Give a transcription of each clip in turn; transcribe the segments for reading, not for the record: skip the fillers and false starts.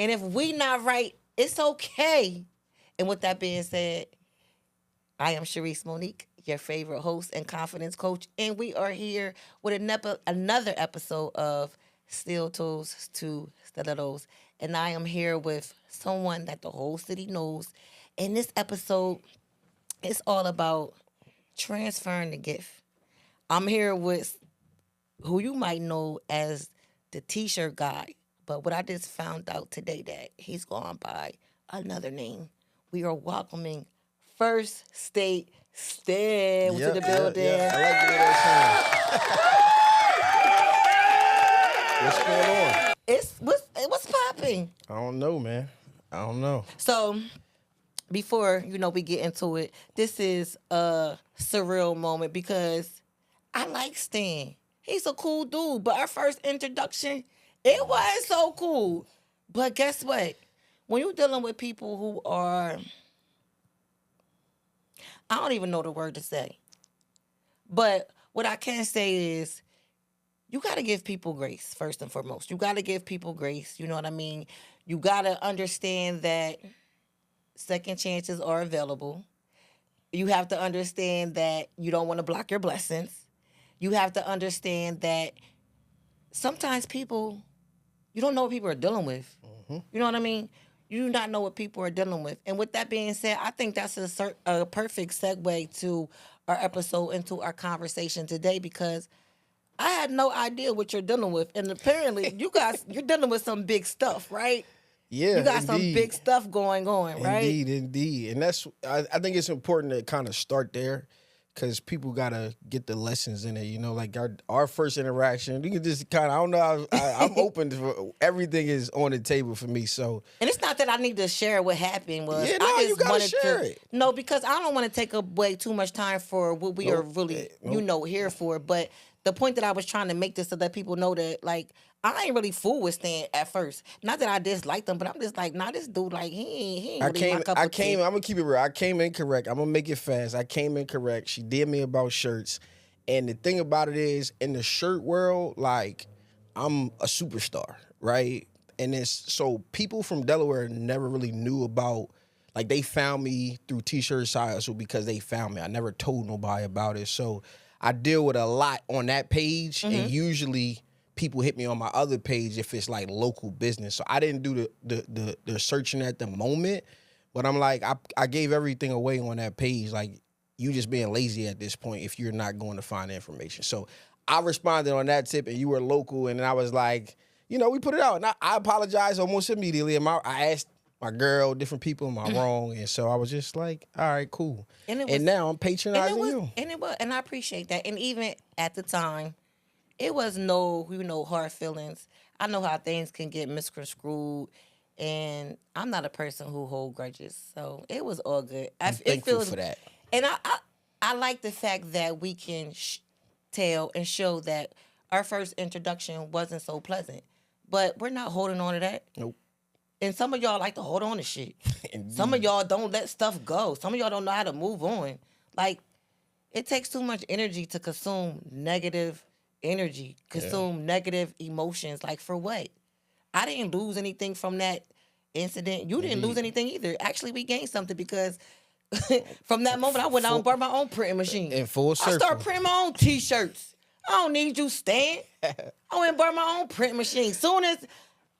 And if we not right, it's okay. And with that being said, I am Sharice Monique, your favorite host and confidence coach, and we are here with another episode of Steel Toes to Stilettos. And I am here with someone that the whole city knows. In this episode, it's all about transferring the gift. I'm here with who you might know as the T-shirt guy, but what I just found out today that he's gone by another name. We are welcoming First State Stan to the building. Yeah. I like the way that sounds. What's going on? What's popping? I don't know, man. I don't know. So before we get into it, this is a surreal moment because I like Stan. He's a cool dude, but our first introduction, it wasn't so cool. But guess what? When you're dealing with people who are, I don't even know the word to say. But what I can say is, you got to give people grace, first and foremost. You got to give people grace. You know what I mean? You got to understand that second chances are available. You have to understand that you don't want to block your blessings. You have to understand that sometimes people, you don't know what people are dealing with. Mm-hmm. You know what I mean? You do not know what people are dealing with. And with that being said, I think that's a perfect segue to our episode, into our conversation today, because I had no idea what you're dealing with. And apparently, you're dealing with some big stuff, right? Yeah, you got indeed. some big stuff going on, right? Indeed. And that's, I think it's important to kind of start there, because people got to get the lessons in it. Like our first interaction, you can just kind of, I don't know, I'm open to everything is on the table for me. So, and it's not that I need to share what happened. Yeah, no, I just you got to share it. No, because I don't want to take away too much time for what we are really, here for. But the point that I was trying to make this so that people know that, like, I ain't really fool with Stan at first. Not that I disliked him, but I'm just like, nah, this dude, like, he ain't really my cup of tea. I'm going to keep it real. I came in correct. I'm going to make it fast. I came in correct. She did me about shirts. And the thing about it is, in the shirt world, like, I'm a superstar, right? And so people from Delaware never really knew about, like, they found me through T-shirt side hustle because they found me. I never told nobody about it. So I deal with a lot on that page, and usually people hit me on my other page if it's like local business. So I didn't do the searching at the moment, but I'm like, I gave everything away on that page. Like, you just being lazy at this point if you're not going to find the information. So I responded on that tip, and you were local, and I was like, we put it out. And I apologized almost immediately. And I asked my girl, different people, am I wrong? And so I was just like, all right, cool. And now I'm patronizing you. And I appreciate that. And even at the time, it was no hard feelings. I know how things can get misconstrued, and I'm not a person who hold grudges, so it was all good. I'm thankful for that. And I like the fact that we can tell and show that our first introduction wasn't so pleasant, but we're not holding on to that. Nope. And some of y'all like to hold on to shit. Some of y'all don't let stuff go. Some of y'all don't know how to move on. Like, it takes too much energy to consume negative energy, negative emotions. Like, for what? I didn't lose anything from that incident. You didn't lose anything either. Actually, we gained something, because from that moment, I went out and bought my own printing machine. In full circle. I started printing my own T-shirts. I don't need you, Stan. I went and bought my own print machine. Soon as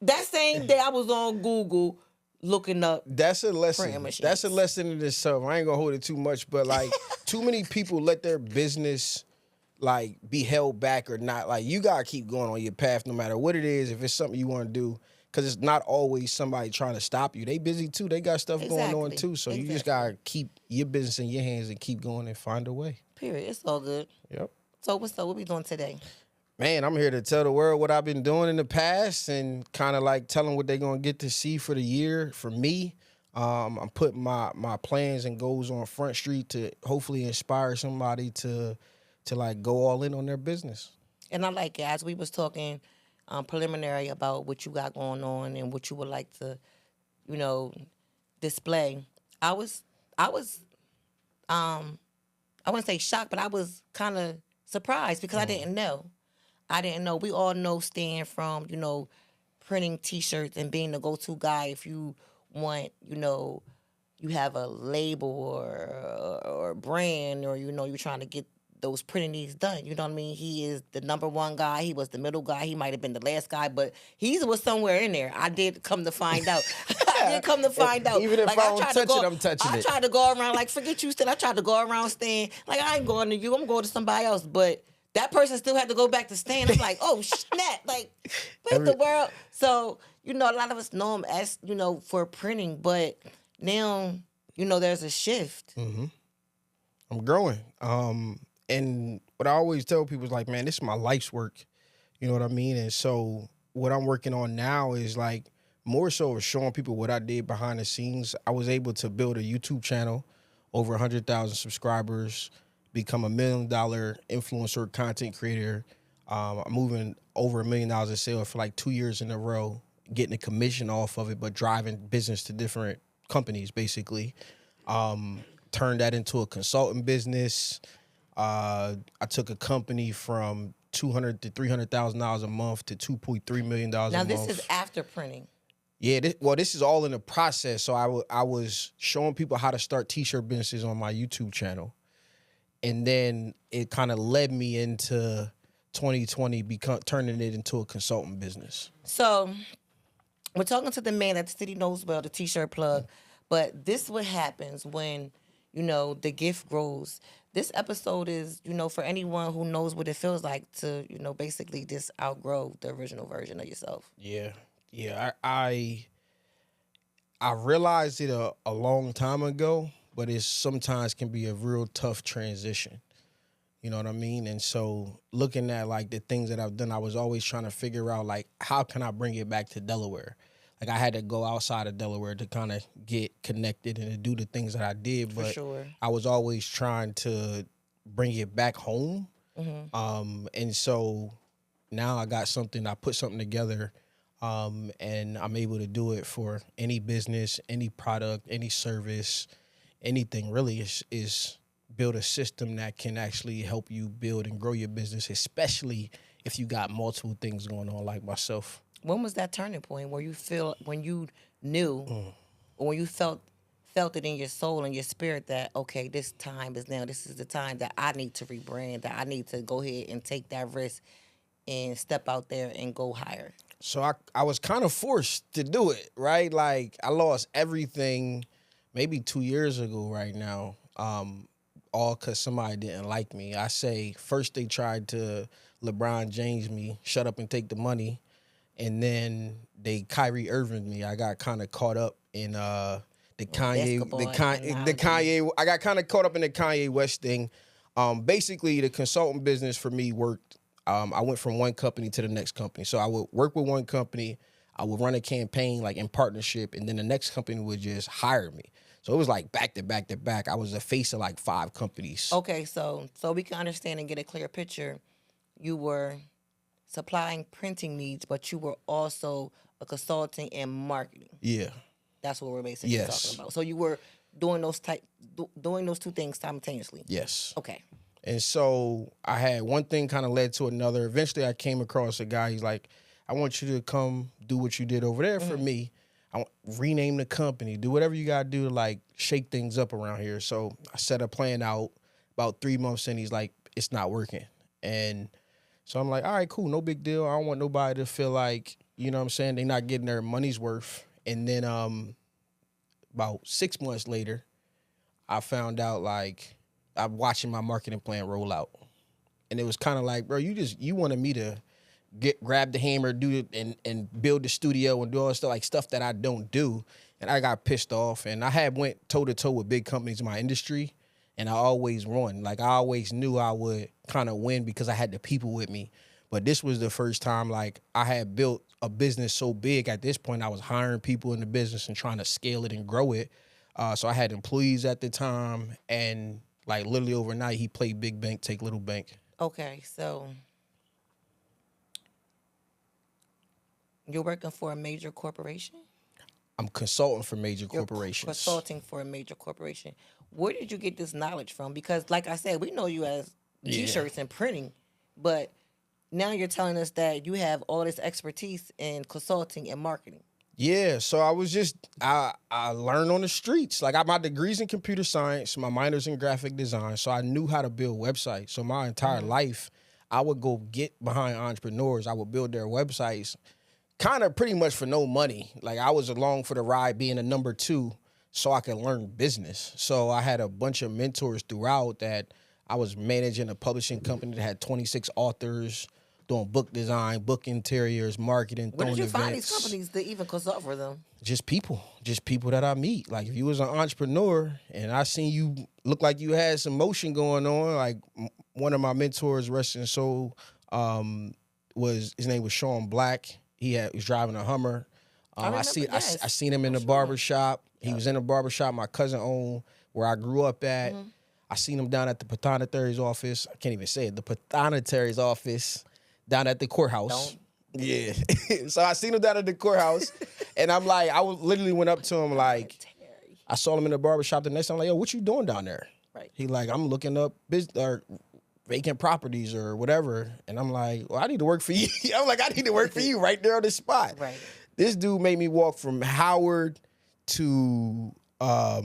that same day, I was on Google looking up. That's a lesson. Printing machines. That's a lesson in itself. I ain't gonna hold it too much, but like, too many people let their business like be held back or not. Like, you gotta keep going on your path no matter what it is. If it's something you want to do, because it's not always somebody trying to stop you. They busy too. They got stuff going on too. So you just gotta keep your business in your hands and keep going and find a way. Period. It's all good. Yep. So what's up? What we doing today? Man, I'm here to tell the world what I've been doing in the past, and kind of like tell them what they're gonna get to see for the year. For me, I'm putting my plans and goals on Front Street to hopefully inspire somebody to like go all in on their business. And I like it. As we was talking preliminary about what you got going on and what you would like to, display. I wouldn't say shocked, but I was kind of surprised because I didn't know. We all know Stan from, printing T-shirts and being the go-to guy if you want, you have a label or a brand, or you're trying to get those printing needs done. You know what I mean? He is the number one guy. He was the middle guy. He might have been the last guy, but he was somewhere in there. I did come to find out. I did come to find out. Even if like I don't touch it, I'm touching I it. tried to go around like forget you still. I tried to go around staying like I ain't going to you. I'm going to somebody else, but. That person still had to go back to stand. I'm like, oh snap! Like, what the world? So a lot of us know him as for printing, but now there's a shift. Mm-hmm. I'm growing. And what I always tell people is like, man, this is my life's work. You know what I mean? And so what I'm working on now is like more so of showing people what I did behind the scenes. I was able to build a YouTube channel, over 100,000 subscribers, become $1 million influencer content creator. I'm moving over $1 million in sales for like 2 years in a row, getting a commission off of it, but driving business to different companies basically. Turned that into a consulting business. I took a company from $200,000 to $300,000 a month to $2.3 million a month. Now this is after printing. Yeah, this is all in the process. So I was showing people how to start T-shirt businesses on my YouTube channel. And then it kind of led me into 2020, turning it into a consultant business. So we're talking to the man that the city knows well, the T-shirt plug. But this is what happens when, the gift grows. This episode is, for anyone who knows what it feels like to, basically just outgrow the original version of yourself. Yeah. I realized it a long time ago, but it sometimes can be a real tough transition. You know what I mean? And so looking at like the things that I've done, I was always trying to figure out like, how can I bring it back to Delaware? Like I had to go outside of Delaware to kind of get connected and to do the things that I did. But sure. I was always trying to bring it back home. Mm-hmm. And so now I put something together. And I'm able to do it for any business, any product, any service, anything really is build a system that can actually help you build and grow your business, especially if you got multiple things going on like myself. When was that turning point where when you knew or when you felt it in your soul and your spirit that, okay, this time is now, this is the time that I need to rebrand, that I need to go ahead and take that risk and step out there and go higher? So I was kind of forced to do it, right? Like I lost everything maybe 2 years ago right now, all because somebody didn't like me. I say first they tried to LeBron James me, shut up and take the money, and then they Kyrie Irving me. I got kind of caught up in the Kanye. I got kind of caught up in the Kanye West thing. Basically, the consultant business for me worked. I went from one company to the next company. So I would work with one company, I would run a campaign like in partnership, and then the next company would just hire me. So it was like back to back to back. I was the face of like 5 companies. Okay, so we can understand and get a clear picture. You were supplying printing needs, but you were also a consulting and marketing. Yeah. That's what we're basically talking about. So you were doing those two things simultaneously. Yes. Okay. And so I had one thing kind of led to another. Eventually I came across a guy. He's like, I want you to come do what you did over there for me. Rename the company, do whatever you got to do to like shake things up around here. So I set a plan out. About 3 months in, he's like, it's not working. And so I'm like, all right, cool, no big deal. I don't want nobody to feel like, you know what I'm saying, they're not getting their money's worth. And then about 6 months later, I found out like I'm watching my marketing plan roll out. And it was kind of like, bro, you wanted me to grab the hammer, do it, and build the studio and do all this stuff, like stuff that I don't do. And I got pissed off. And I had went toe-to-toe with big companies in my industry, and I always won. Like, I always knew I would kind of win because I had the people with me. But this was the first time, like, I had built a business so big. At this point, I was hiring people in the business and trying to scale it and grow it. So I had employees at the time, and, like, literally overnight, he played big bank, take little bank. Okay, so you're working for a major corporation? I'm consulting for major corporations. Consulting for a major corporation. Where did you get this knowledge from? Because, like I said, we know you as T-shirts and printing, but now you're telling us that you have all this expertise in consulting and marketing. Yeah, so I learned on the streets. Like my degrees in computer science, my minors in graphic design, so I knew how to build websites. So my entire life, I would go get behind entrepreneurs. I would build their websites, kind of pretty much for no money. Like I was along for the ride, being a number two, so I could learn business. So I had a bunch of mentors throughout that. I was managing a publishing company that had 26 authors, doing book design, book interiors, marketing, Where did throwing you events. find these companies to even consult for them? Just people that I meet. Like if you was an entrepreneur and I seen you look like you had some motion going on, like one of my mentors, rest in soul, was his name was Sean Black. He was driving a Hummer. I remember, I yes. seen him in the Sure. barber shop. He was in the barber shop my cousin owned, where I grew up at. I seen him down at the Pathonetary's office. I can't even say it. The Pathonetary's office down at the courthouse. Don't. Yeah. So I seen him down at the courthouse, and I'm like, literally went up to him like, Terry. I saw him in the barbershop the next time. I'm like, yo, what you doing down there? Right. He like, I'm looking up business or vacant properties or whatever. And I'm like, well, I need to work for you. I'm like, I need to work for you right there on the spot. Right. This dude made me walk from Howard to I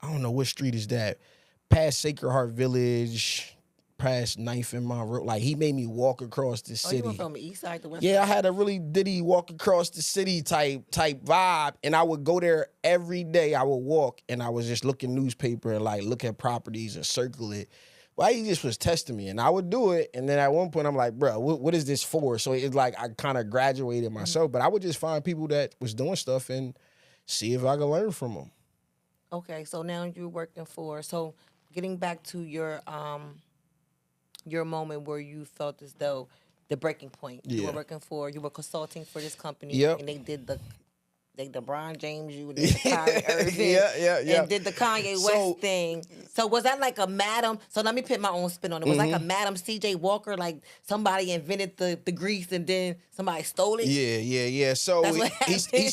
don't know what street is that, past Sacred Heart Village, past Ninth and Monroe. Like he made me walk across the Oh, city. you went from the east side to west Yeah, I side? had a really diddy walk across the city type vibe, and I would go there every day. I would walk, and I was just looking newspaper and like look at properties and circle it. Well, he just was testing me, and I would do it. And then at one point, I'm like, bro, what is this for? So it's like I kind of graduated myself, but I would just find people that was doing stuff and see if I could learn from them. Okay, so now you're working for. So getting back to your moment where you felt as though the breaking point. You Yeah. were working for. You were consulting for this company. Yep. And they LeBron James you and did the Kyrie Irving. Yeah. And did the Kanye West So- thing. So was that like a Madam? So let me put my own spin on it. Was like a Madam C.J. Walker, like somebody invented the grease and then somebody stole it? Yeah. So That's what he happened.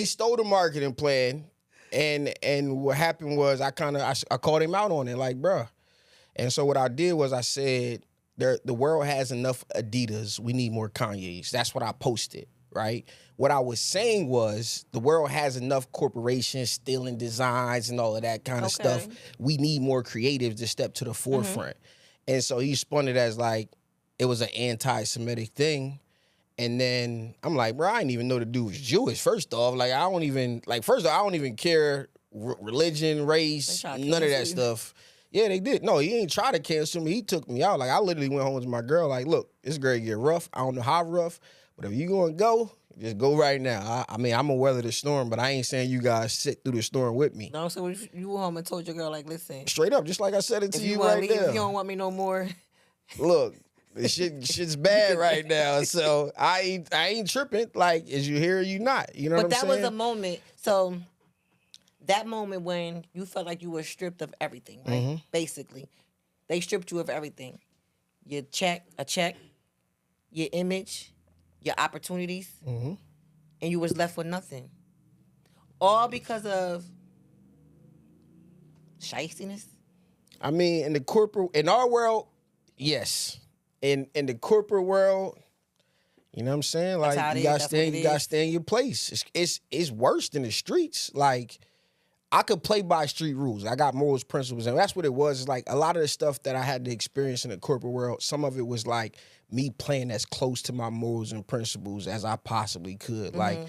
stole the marketing plan, and what happened was I called him out on it, like, bruh. And so what I did was I said, the world has enough Adidas. We need more Kanye's. That's what I posted, right? What I was saying was the world has enough corporations stealing designs and all of that kind of stuff. We need more creatives to step to the forefront. And so he spun it as like it was an anti-Semitic thing. And then I'm like, bro, I didn't even know the dude was Jewish. First off, like I don't even care religion, race, tried to none of that cancel you. stuff. Yeah, they did. No, he ain't try to cancel me. He took me out. Like I literally went home to my girl. Like, look, it's gonna get rough. I don't know how rough, but if you gonna go, just go right now. I mean, I'm gonna weather the storm, but I ain't saying you guys sit through the storm with me. No, so you went home and told your girl, like, listen, Straight up, just like I said it to if you you want right to leave, if there. you don't want me no more. Look, this shit's bad right now. So I ain't tripping. Like, is you here or you not? You know But what I'm that saying? was a moment. So that moment when you felt like you were stripped of everything, right? Basically, they stripped you of everything. A check, your image, your opportunities, and you was left with nothing. All because of shystiness. I mean, in our world, yes. In the corporate world, you know what I'm saying? That's how Like it you is. gotta That's stay, what it you gotta is. stay in your place. It's worse than the streets. Like I could play by street rules. I got morals, principles, and that's what it was. It's like a lot of the stuff that I had to experience in the corporate world. Some of it was like me playing as close to my morals and principles as I possibly could. Like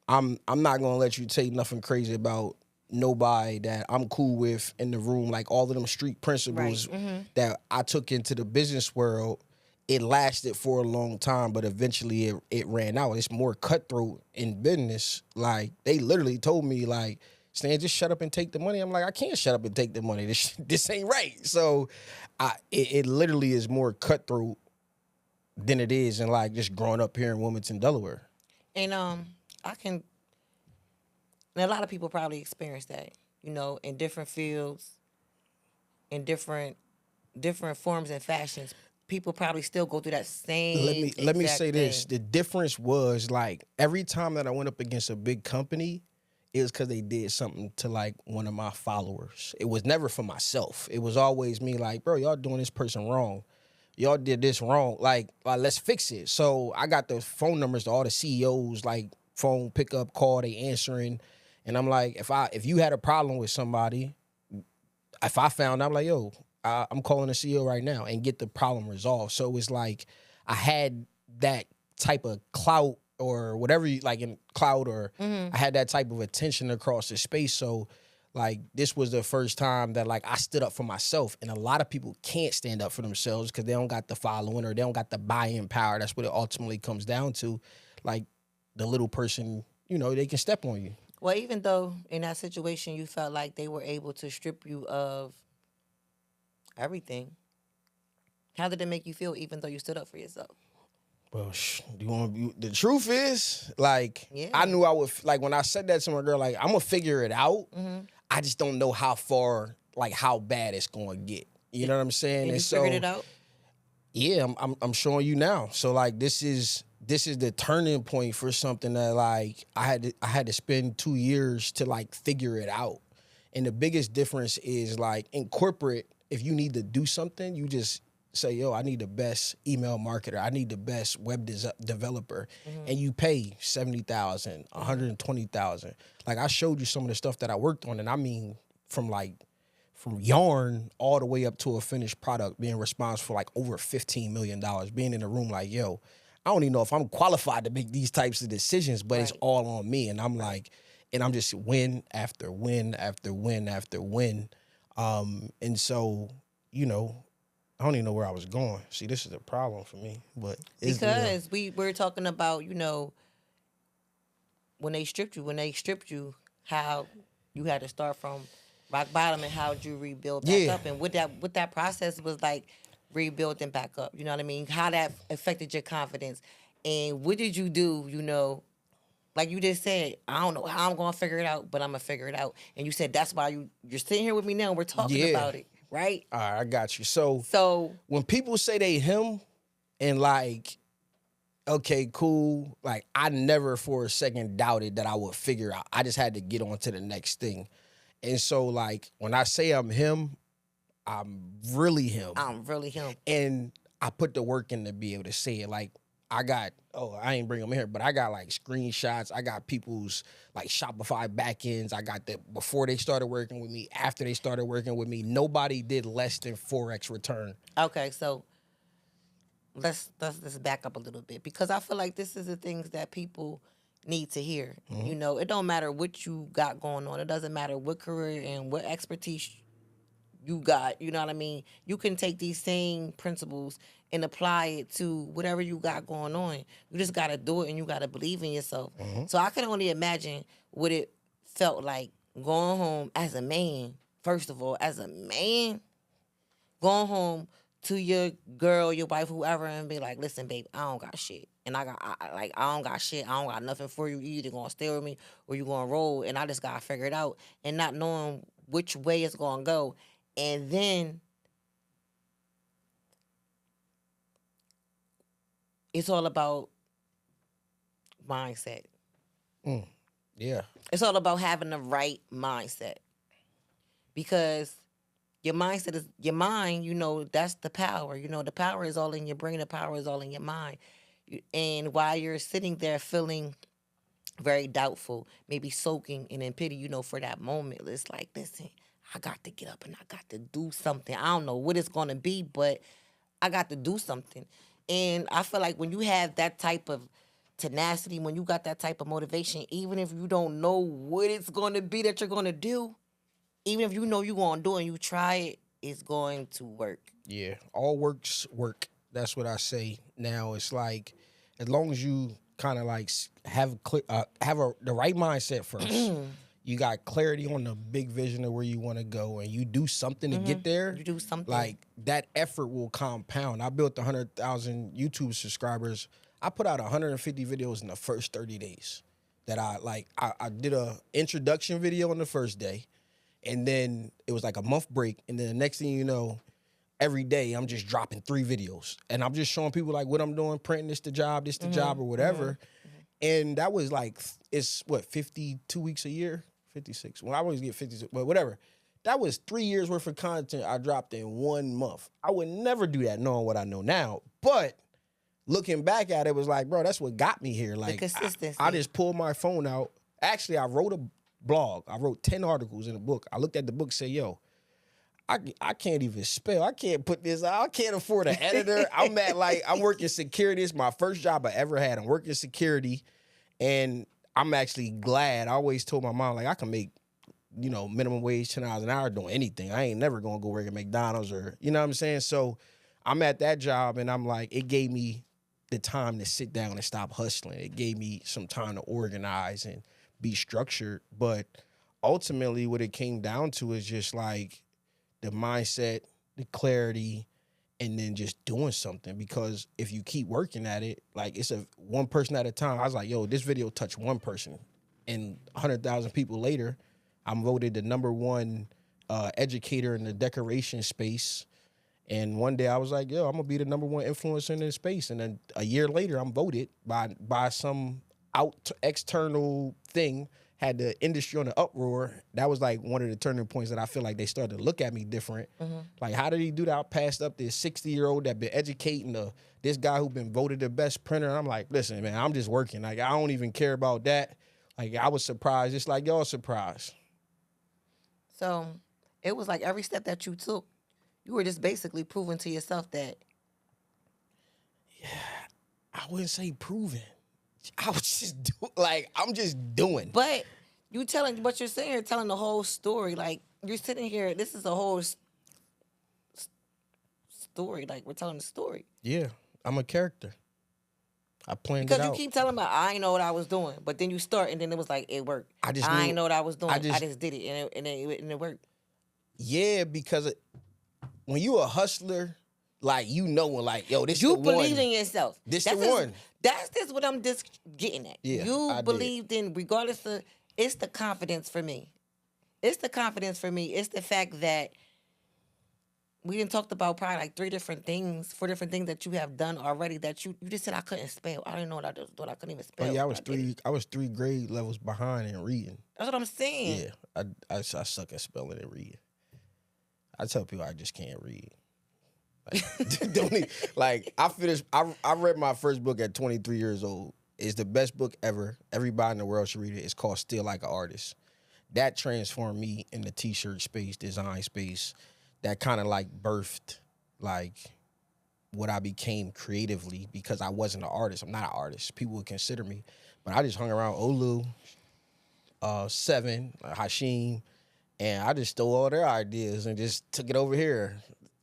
I'm not gonna let you say nothing crazy about nobody that I'm cool with in the room. Like all of them street principles that I took into the business world. It lasted for a long time, but eventually it ran out. It's more cutthroat in business. Like they literally told me, like, Stan, just shut up and take the money. I'm like, I can't shut up and take the money. This ain't right. So it literally is more cutthroat than it is in like just growing up here in Wilmington, Delaware. And and a lot of people probably experience that, in different fields, in different forms and fashions. People probably still go through that same. Let me exact say this. thing. The difference was like every time that I went up against a big company, it was because they did something to like one of my followers. It was never for myself. It was always me like, bro, y'all doing this person wrong. y'all did this wrong. Like, let's fix it. So I got the phone numbers to all the CEOs, like phone pickup call, they answering. And I'm like, if you had a problem with somebody, if I found out, I'm like, yo, I'm calling the CEO right now and get the problem resolved. So it's like I had that type of clout or whatever you like in clout, or I had that type of attention across the space. So like this was the first time that like I stood up for myself, and a lot of people can't stand up for themselves because they don't got the following or they don't got the buy-in power. That's what it ultimately comes down to. Like the little person, they can step on you. Well, even though in that situation you felt like they were able to strip you of everything, how did it make you feel even though you stood up for yourself? Well, the truth is, like, Yeah. I knew I would, like, when I said that to my girl, like, I'm going to figure it out. Mm-hmm. I just don't know how far, like, how bad it's going to get. You know what I'm saying? And you so, figured it out? Yeah, I'm showing you now. So, like, this is the turning point for something that, like, I had to spend 2 years to, like, figure it out. And the biggest difference is, like, in corporate, if you need to do something, you just say, yo, I need the best email marketer. I need the best web developer. And you pay $70,000, $120,000. Like, I showed you some of the stuff that I worked on, and I mean from yarn all the way up to a finished product, being responsible for like over $15 million, being in the room like, yo, I don't even know if I'm qualified to make these types of decisions, but it's all on me. And I'm like, and I'm just win after win after win after win. And so, I don't even know where I was going. See, this is a problem for me, but because we're talking about, when they stripped you, how you had to start from rock bottom and how you rebuild back up, and what that process was like rebuilding back up. You know what I mean? How that affected your confidence, and what did you do? Like you just said, I don't know how I'm gonna figure it out, but I'm gonna figure it out. And you said that's why you're sitting here with me now. And we're talking about it, right? All right, I got you. So when people say they him, and like, okay, cool. Like, I never for a second doubted that I would figure out. I just had to get on to the next thing. And so, like, when I say I'm him, I'm really him. I'm really him. And I put the work in to be able to say it. Like, I ain't bring them here, but I got, like, screenshots. I got people's, like, Shopify backends. I got before they started working with me, after they started working with me. Nobody did less than 4X return. Okay, so let's back up a little bit, because I feel like this is the things that people need to hear. It don't matter what you got going on. It doesn't matter what career and what expertise you got. You know what I mean? You can take these same principles and apply it to whatever you got going on. You just got to do it, and you got to believe in yourself. So I can only imagine what it felt like going home as a man. First of all, as a man, going home to your girl, your wife, whoever, and be like, listen, babe, I don't got shit. And I don't got shit. I don't got nothing for you. You either gonna stay with me or you gonna roll. And I just gotta figure it out. And not knowing which way it's gonna go. And then it's all about mindset. Yeah. It's all about having the right mindset. Because your mindset is your mind, that's the power. The power is all in your brain, the power is all in your mind. And while you're sitting there feeling very doubtful, maybe soaking and in pity, for that moment, it's like, listen, I got to get up and I got to do something. I don't know what it's going to be, but I got to do something. And I feel like when you have that type of tenacity, when you got that type of motivation, even if you don't know what it's going to be that you're going to do, even if you know you're going to do it and you try it, it's going to work. Yeah, all works work. That's what I say now. It's like, as long as you kind of like have the right mindset first. You got clarity on the big vision of where you want to go, and you do something to get there. You do something. Like, that effort will compound. I built 100,000 YouTube subscribers. I put out 150 videos in the first 30 days. That I did a introduction video on the first day, and then it was like a month break, and then the next thing you know, every day I'm just dropping 3 videos, and I'm just showing people like what I'm doing, printing this the job, or whatever. And that was like, it's what, 52 weeks a year, 56. Well, I always get 56, but whatever. That was 3 years worth of content I dropped in 1 month. I would never do that knowing what I know now. But looking back at it, it was like, bro, that's what got me here. The Like, consistency. I just pulled my phone out. Actually, I wrote a blog. I wrote 10 articles in a book. I looked at the book and said, yo, I can't even spell. I can't put this out. I can't afford an editor. I'm working security. It's my first job I ever had. I'm working security. And I'm actually glad. I always told my mom, like, I can make, minimum wage, $10 an hour doing anything. I ain't never gonna go work at McDonald's or, you know what I'm saying? So I'm at that job and I'm like, it gave me the time to sit down and stop hustling. It gave me some time to organize and be structured. But ultimately what it came down to is just like the mindset, the clarity, and then just doing something. Because if you keep working at it, like it's a one person at a time. I was like, yo, this video touched one person. And 100,000 people later, I'm voted the number 1 educator in the decoration space. And one day I was like, yo, I'm gonna be the number 1 influencer in this space. And then a year later, I'm voted by some external thing, had the industry on the uproar. That was like one of the turning points that I feel like they started to look at me different. Mm-hmm. Like, how did he do that? I passed up this 60-year-old that been educating this guy who been voted the best printer. And I'm like, listen, man, I'm just working. Like, I don't even care about that. Like, I was surprised, just like y'all surprised. So it was like every step that you took, you were just basically proving to yourself that. Yeah, I wouldn't say proving. I was just I'm just doing. But you're saying, you're telling the whole story. Like, you're sitting here, this is a whole story. Like, we're telling the story. Yeah, I'm a character. I planned because it out. Because you keep telling me, I ain't know what I was doing. But then you start, and then it was like, it worked. I ain't know what I was doing. I just did it, and it worked. Yeah, because when you a hustler, like, like, yo, this you the one. You believe in yourself. This the one. That's just what I'm just getting at. Yeah, you believed in, regardless of, it's the confidence for me. It's the confidence for me. It's the fact that we didn't talked about probably like 4 different things that you have done already that you just said I couldn't spell. I didn't know what I was doing. I couldn't even spell. Oh yeah, I was 3 grade levels behind in reading. That's what I'm saying. Yeah, I suck at spelling and reading. I tell people I just can't read. I read my first book at 23 years old. It's the best book ever. Everybody in the world should read it. It's called Still Like an Artist. That transformed me in the t-shirt space, design space. That kind of like birthed like what I became creatively, because I wasn't an artist. I'm not an artist. People would consider me. But I just hung around Olu, Seven, Hashim, and I just stole all their ideas and just took it over here.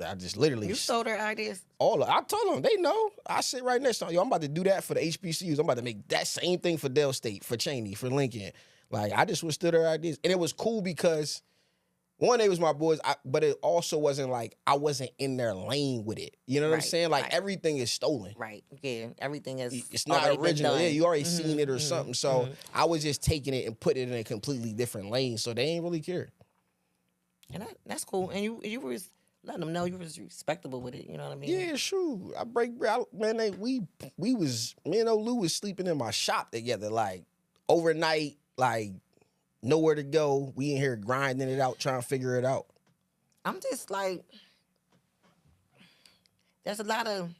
I just literally... You stole their ideas? I told them, they know. I sit right next to them. Yo, I'm about to do that for the HBCUs. I'm about to make that same thing for Dell State, for Cheney, for Lincoln. Like, I just withstood their ideas. And it was cool because, one, they was my boys, but it also wasn't like I wasn't in their lane with it. You know what I'm saying? Like, everything is stolen. Right. Yeah. Everything is... It's not original. Yeah, you already seen it or something. So I was just taking it and putting it in a completely different lane. So they ain't really care. And that's cool. And you was letting them know you was respectable with it. You know what I mean? Yeah, sure. I break bread. Man, me and Olu was sleeping in my shop together, like, overnight, like, nowhere to go. We in here grinding it out, trying to figure it out. I'm just like, there's a lot of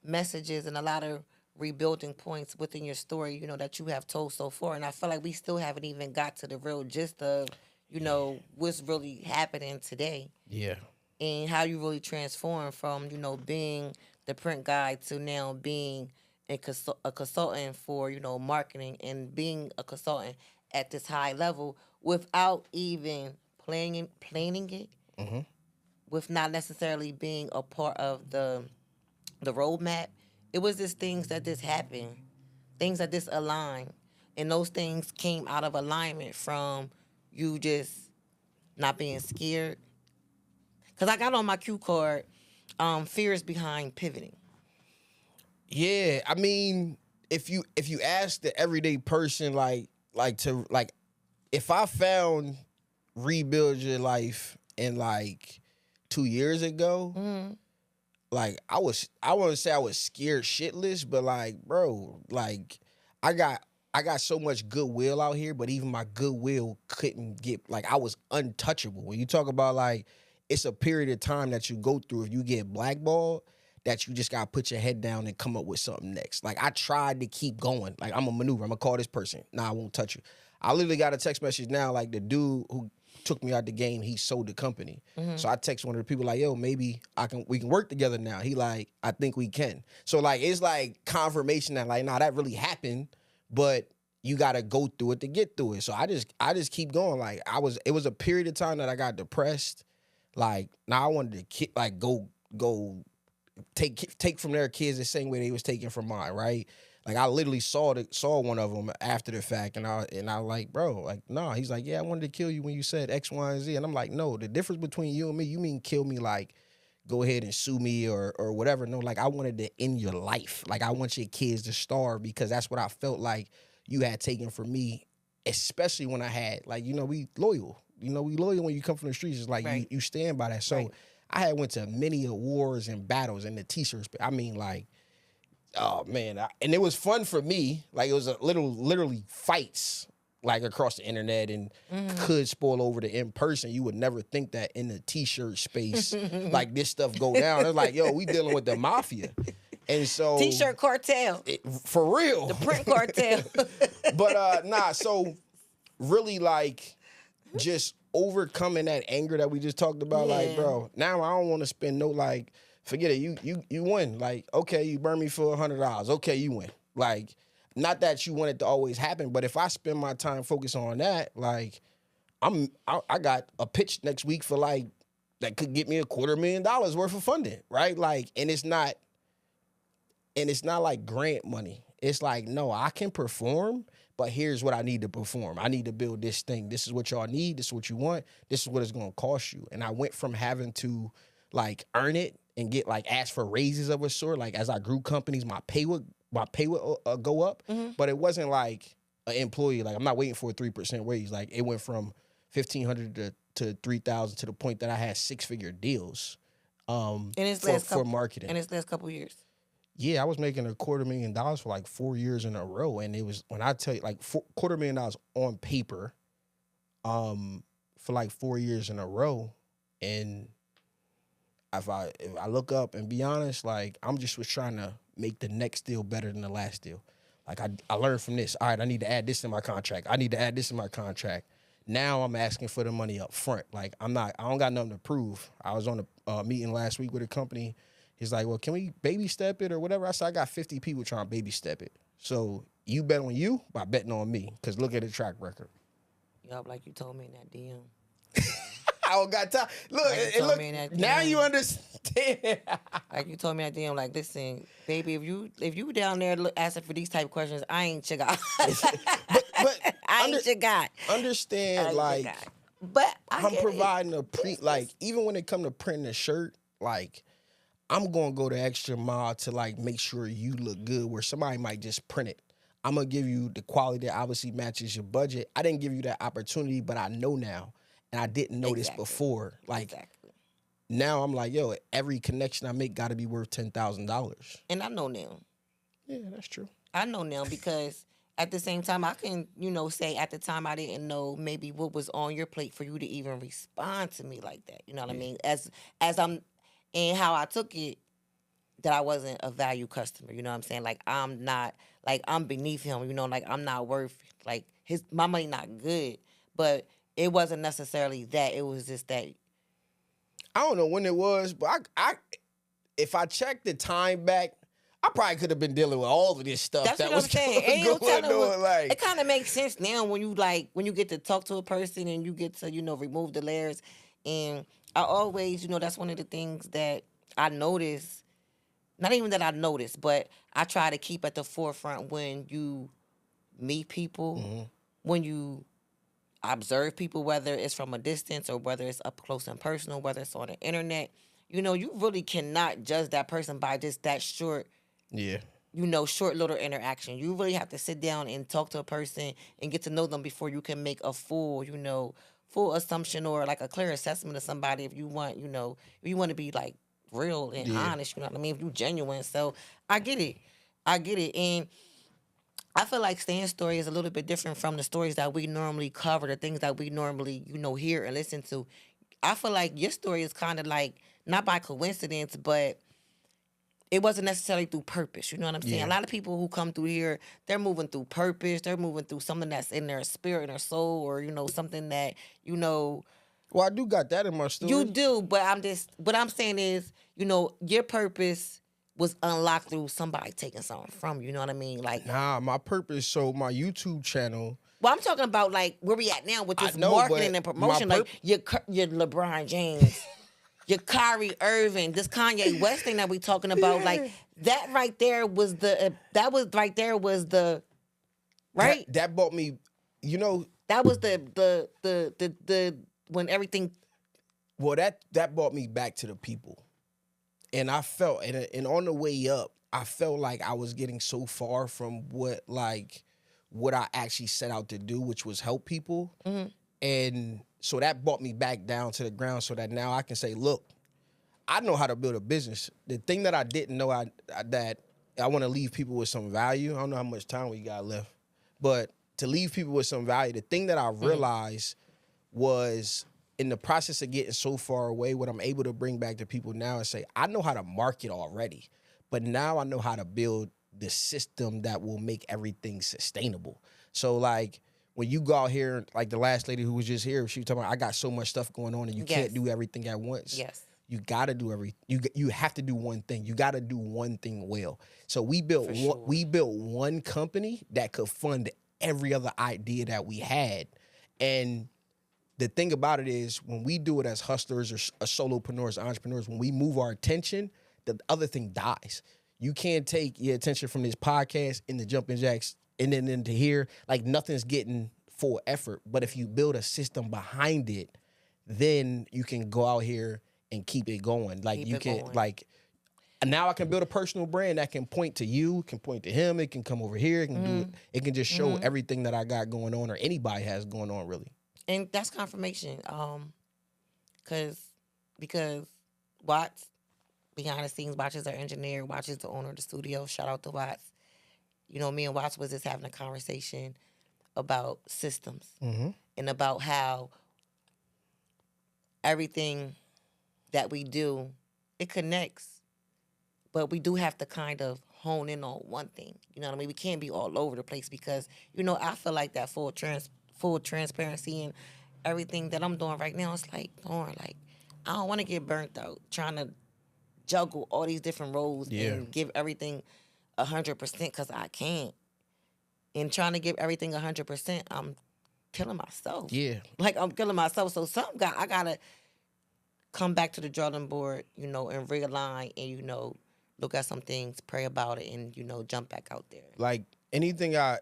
messages and a lot of rebuilding points within your story, that you have told so far. And I feel like we still haven't even got to the real gist of, what's really happening today. Yeah. And how you really transform from, being the print guy to now being a consultant for, marketing, and being a consultant at this high level without even planning it, with not necessarily being a part of the roadmap. It was just things that just happened, things that just aligned, and those things came out of alignment from you just not being scared. Because I got on my cue card, fear is behind pivoting. Yeah, I mean, if you ask the everyday person, if I found rebuild your life in like 2 years ago, like I wouldn't say I was scared shitless, but like, bro, like I I got so much goodwill out here, but even my goodwill couldn't get, like, I was untouchable. When you talk about, like, it's a period of time that you go through if you get blackballed, that you just gotta put your head down and come up with something next. Like, I tried to keep going. Like, I'm a maneuver. I'm gonna call this person. Nah, I won't touch you. I literally got a text message now, like, the dude who took me out the game, he sold the company. So I text one of the people like, yo, maybe we can work together now. He like, I think we can. So like, it's like confirmation that like, nah, that really happened, but you gotta go through it to get through it. So I just keep going. Like it was a period of time that I got depressed. Like now I wanted to like go take from their kids the same way they was taking from mine, right? Like I literally saw one of them after the fact, and I like, bro, like, nah. He's like, yeah, I wanted to kill you when you said X, Y, and Z, and I'm like, no. The difference between you and me, you mean kill me like, go ahead and sue me or whatever. No, like I wanted to end your life. Like I want your kids to starve because that's what I felt like you had taken from me, especially when I had like, we loyal. We loyal when you come from the streets. It's like Right. you stand by that. So Right. I had went to many wars and battles and the t-shirts. I mean, like. Oh man, and it was fun for me. Like it was literally fights like across the internet and could spoil over to in person. You would never think that in the t-shirt space like this stuff go down. It's like, yo, we dealing with the mafia. And so T-shirt cartel. For real. The print cartel. But nah, so really like just overcoming that anger that we just talked about, like, bro, now I don't want to spend no like forget it. You win. Like, okay, you burn me for $100. Okay, you win. Like, not that you want it to always happen, but if I spend my time focused on that, like, I got a pitch next week for like that could get me $250,000 worth of funding, right? Like, and it's not like grant money. It's like, no, I can perform, but here's what I need to perform. I need to build this thing. This is what y'all need. This is what you want. This is what it's gonna cost you. And I went from having to like earn it and get like ask for raises of a sort. Like as I grew companies, my pay would go up, but it wasn't like an employee. Like I'm not waiting for a 3% raise. Like it went from 1,500 to 3,000 to the point that I had 6-figure deals. For marketing. In its last couple years. Yeah, I was making $250,000 for like 4 years in a row, and it was when I tell you like $250,000 on paper, for like 4 years in a row, and if I look up and be honest, like I'm just was trying to make the next deal better than the last deal. Like I learned from this. All right, I need to add this in my contract. I need to add this in my contract. Now I'm asking for the money up front. Like I don't got nothing to prove. I was on a meeting last week with a company. He's like, well, can we baby step it or whatever? I said, I got 50 people trying to baby step it. So you bet on you by betting on me. Because look at the track record. Yup, like you told me in that DM. I don't got time. Look, Like you told look me in that now DM. you understand. Like you told me at the end, like, listen, baby, if you down there asking for these type of questions, I ain't your guy. but I ain't your guy. Understand, like, but I'm providing a like, even when it come to printing a shirt, like, I'm gonna go the extra mile to like make sure you look good. Where somebody might just print it, I'm gonna give you the quality that obviously matches your budget. I didn't give you that opportunity, but I know now, and I didn't know this before. Like. Now I'm like, yo, every connection I make got to be worth $10,000. And I know now. Yeah, that's true. I know now because at the same time, I can, say at the time I didn't know maybe what was on your plate for you to even respond to me like that. You know what I mean? As I'm, and how I took it, that I wasn't a value customer. You know what I'm saying? Like I'm not, like I'm beneath him. Like I'm not worth, like my money not good. But it wasn't necessarily that. It was just that. I don't know when it was, but I if I check the time back, I probably could have been dealing with all of this stuff. That's that what was I'm saying. going on. Like, it kind of makes sense now when you get to talk to a person and you get to remove the layers. And I always that's one of the things that I notice. Not even that I notice, but I try to keep at the forefront when you meet people, when you observe people, whether it's from a distance or whether it's up close and personal, whether it's on the internet. You really cannot judge that person by just that short, short little interaction. You really have to sit down and talk to a person and get to know them before you can make a full assumption or like a clear assessment of somebody. If you want, if you want to be like real and honest, you know what I mean? If you genuine. So I get it. And I feel like Stan's story is a little bit different from the stories that we normally cover, the things that we normally, hear and listen to. I feel like your story is kind of like, not by coincidence, but it wasn't necessarily through purpose. You know what I'm saying? A Yeah. lot of people who come through here, they're moving through purpose. They're moving through something that's in their spirit and their soul, or, something that, Well, I do got that in my you story. do. But what I'm saying is, your purpose was unlocked through somebody taking something from you. You know what I mean? Like, Nah, my purpose. So my YouTube channel. well, I'm talking about like where we at now with I this know, marketing but and my promotion. Like your LeBron James, your Kyrie Irving, this Kanye West thing that we talking about. Like Yeah. that right there was the right. That bought me. You know, That was the when everything. well, that brought me back to the people, and I felt, and on the way up, I felt like I was getting so far from what I actually set out to do, which was help people, and so that brought me back down to the ground, so that now I can say, look, I know how to build a business. The thing that I didn't know, that I want to leave people with some value. I don't know how much time we got left, but to leave people with some value, the thing that I realized was, in the process of getting so far away, what I'm able to bring back to people now is say, I know how to market already, but now I know how to build the system that will make everything sustainable. So like when you go out here, like the last lady who was just here, she was talking about, I got so much stuff going on and you can't do everything at once. Yes. You gotta do you have to do one thing. You gotta do one thing well. So we built one company that could fund every other idea that we had. And the thing about it is, when we do it as hustlers or solopreneurs, entrepreneurs, when we move our attention, the other thing dies. You can't take your attention from this podcast into Jumping Jacks and then into here. Like, nothing's getting full effort. But if you build a system behind it, then you can go out here and keep it going. Like, now I can build a personal brand that can point to you, can point to him, it can come over here, it can do it. It can just show everything that I got going on, or anybody has going on, really. And that's confirmation. Because Watts, behind the scenes, Watts is our engineer, Watts is the owner of the studio. Shout out to Watts. Me and Watts was just having a conversation about systems and about how everything that we do, it connects. But we do have to kind of hone in on one thing. You know what I mean? We can't be all over the place because, I feel like that full transparency and everything that I'm doing right now, it's like, darn, like, I don't want to get burnt out trying to juggle all these different roles and give everything 100% because I can't. And trying to give everything 100%, I'm killing myself. Yeah. Like, I'm killing myself. So I got to come back to the drawing board, and realign and, look at some things, pray about it, and, jump back out there. Like, anything I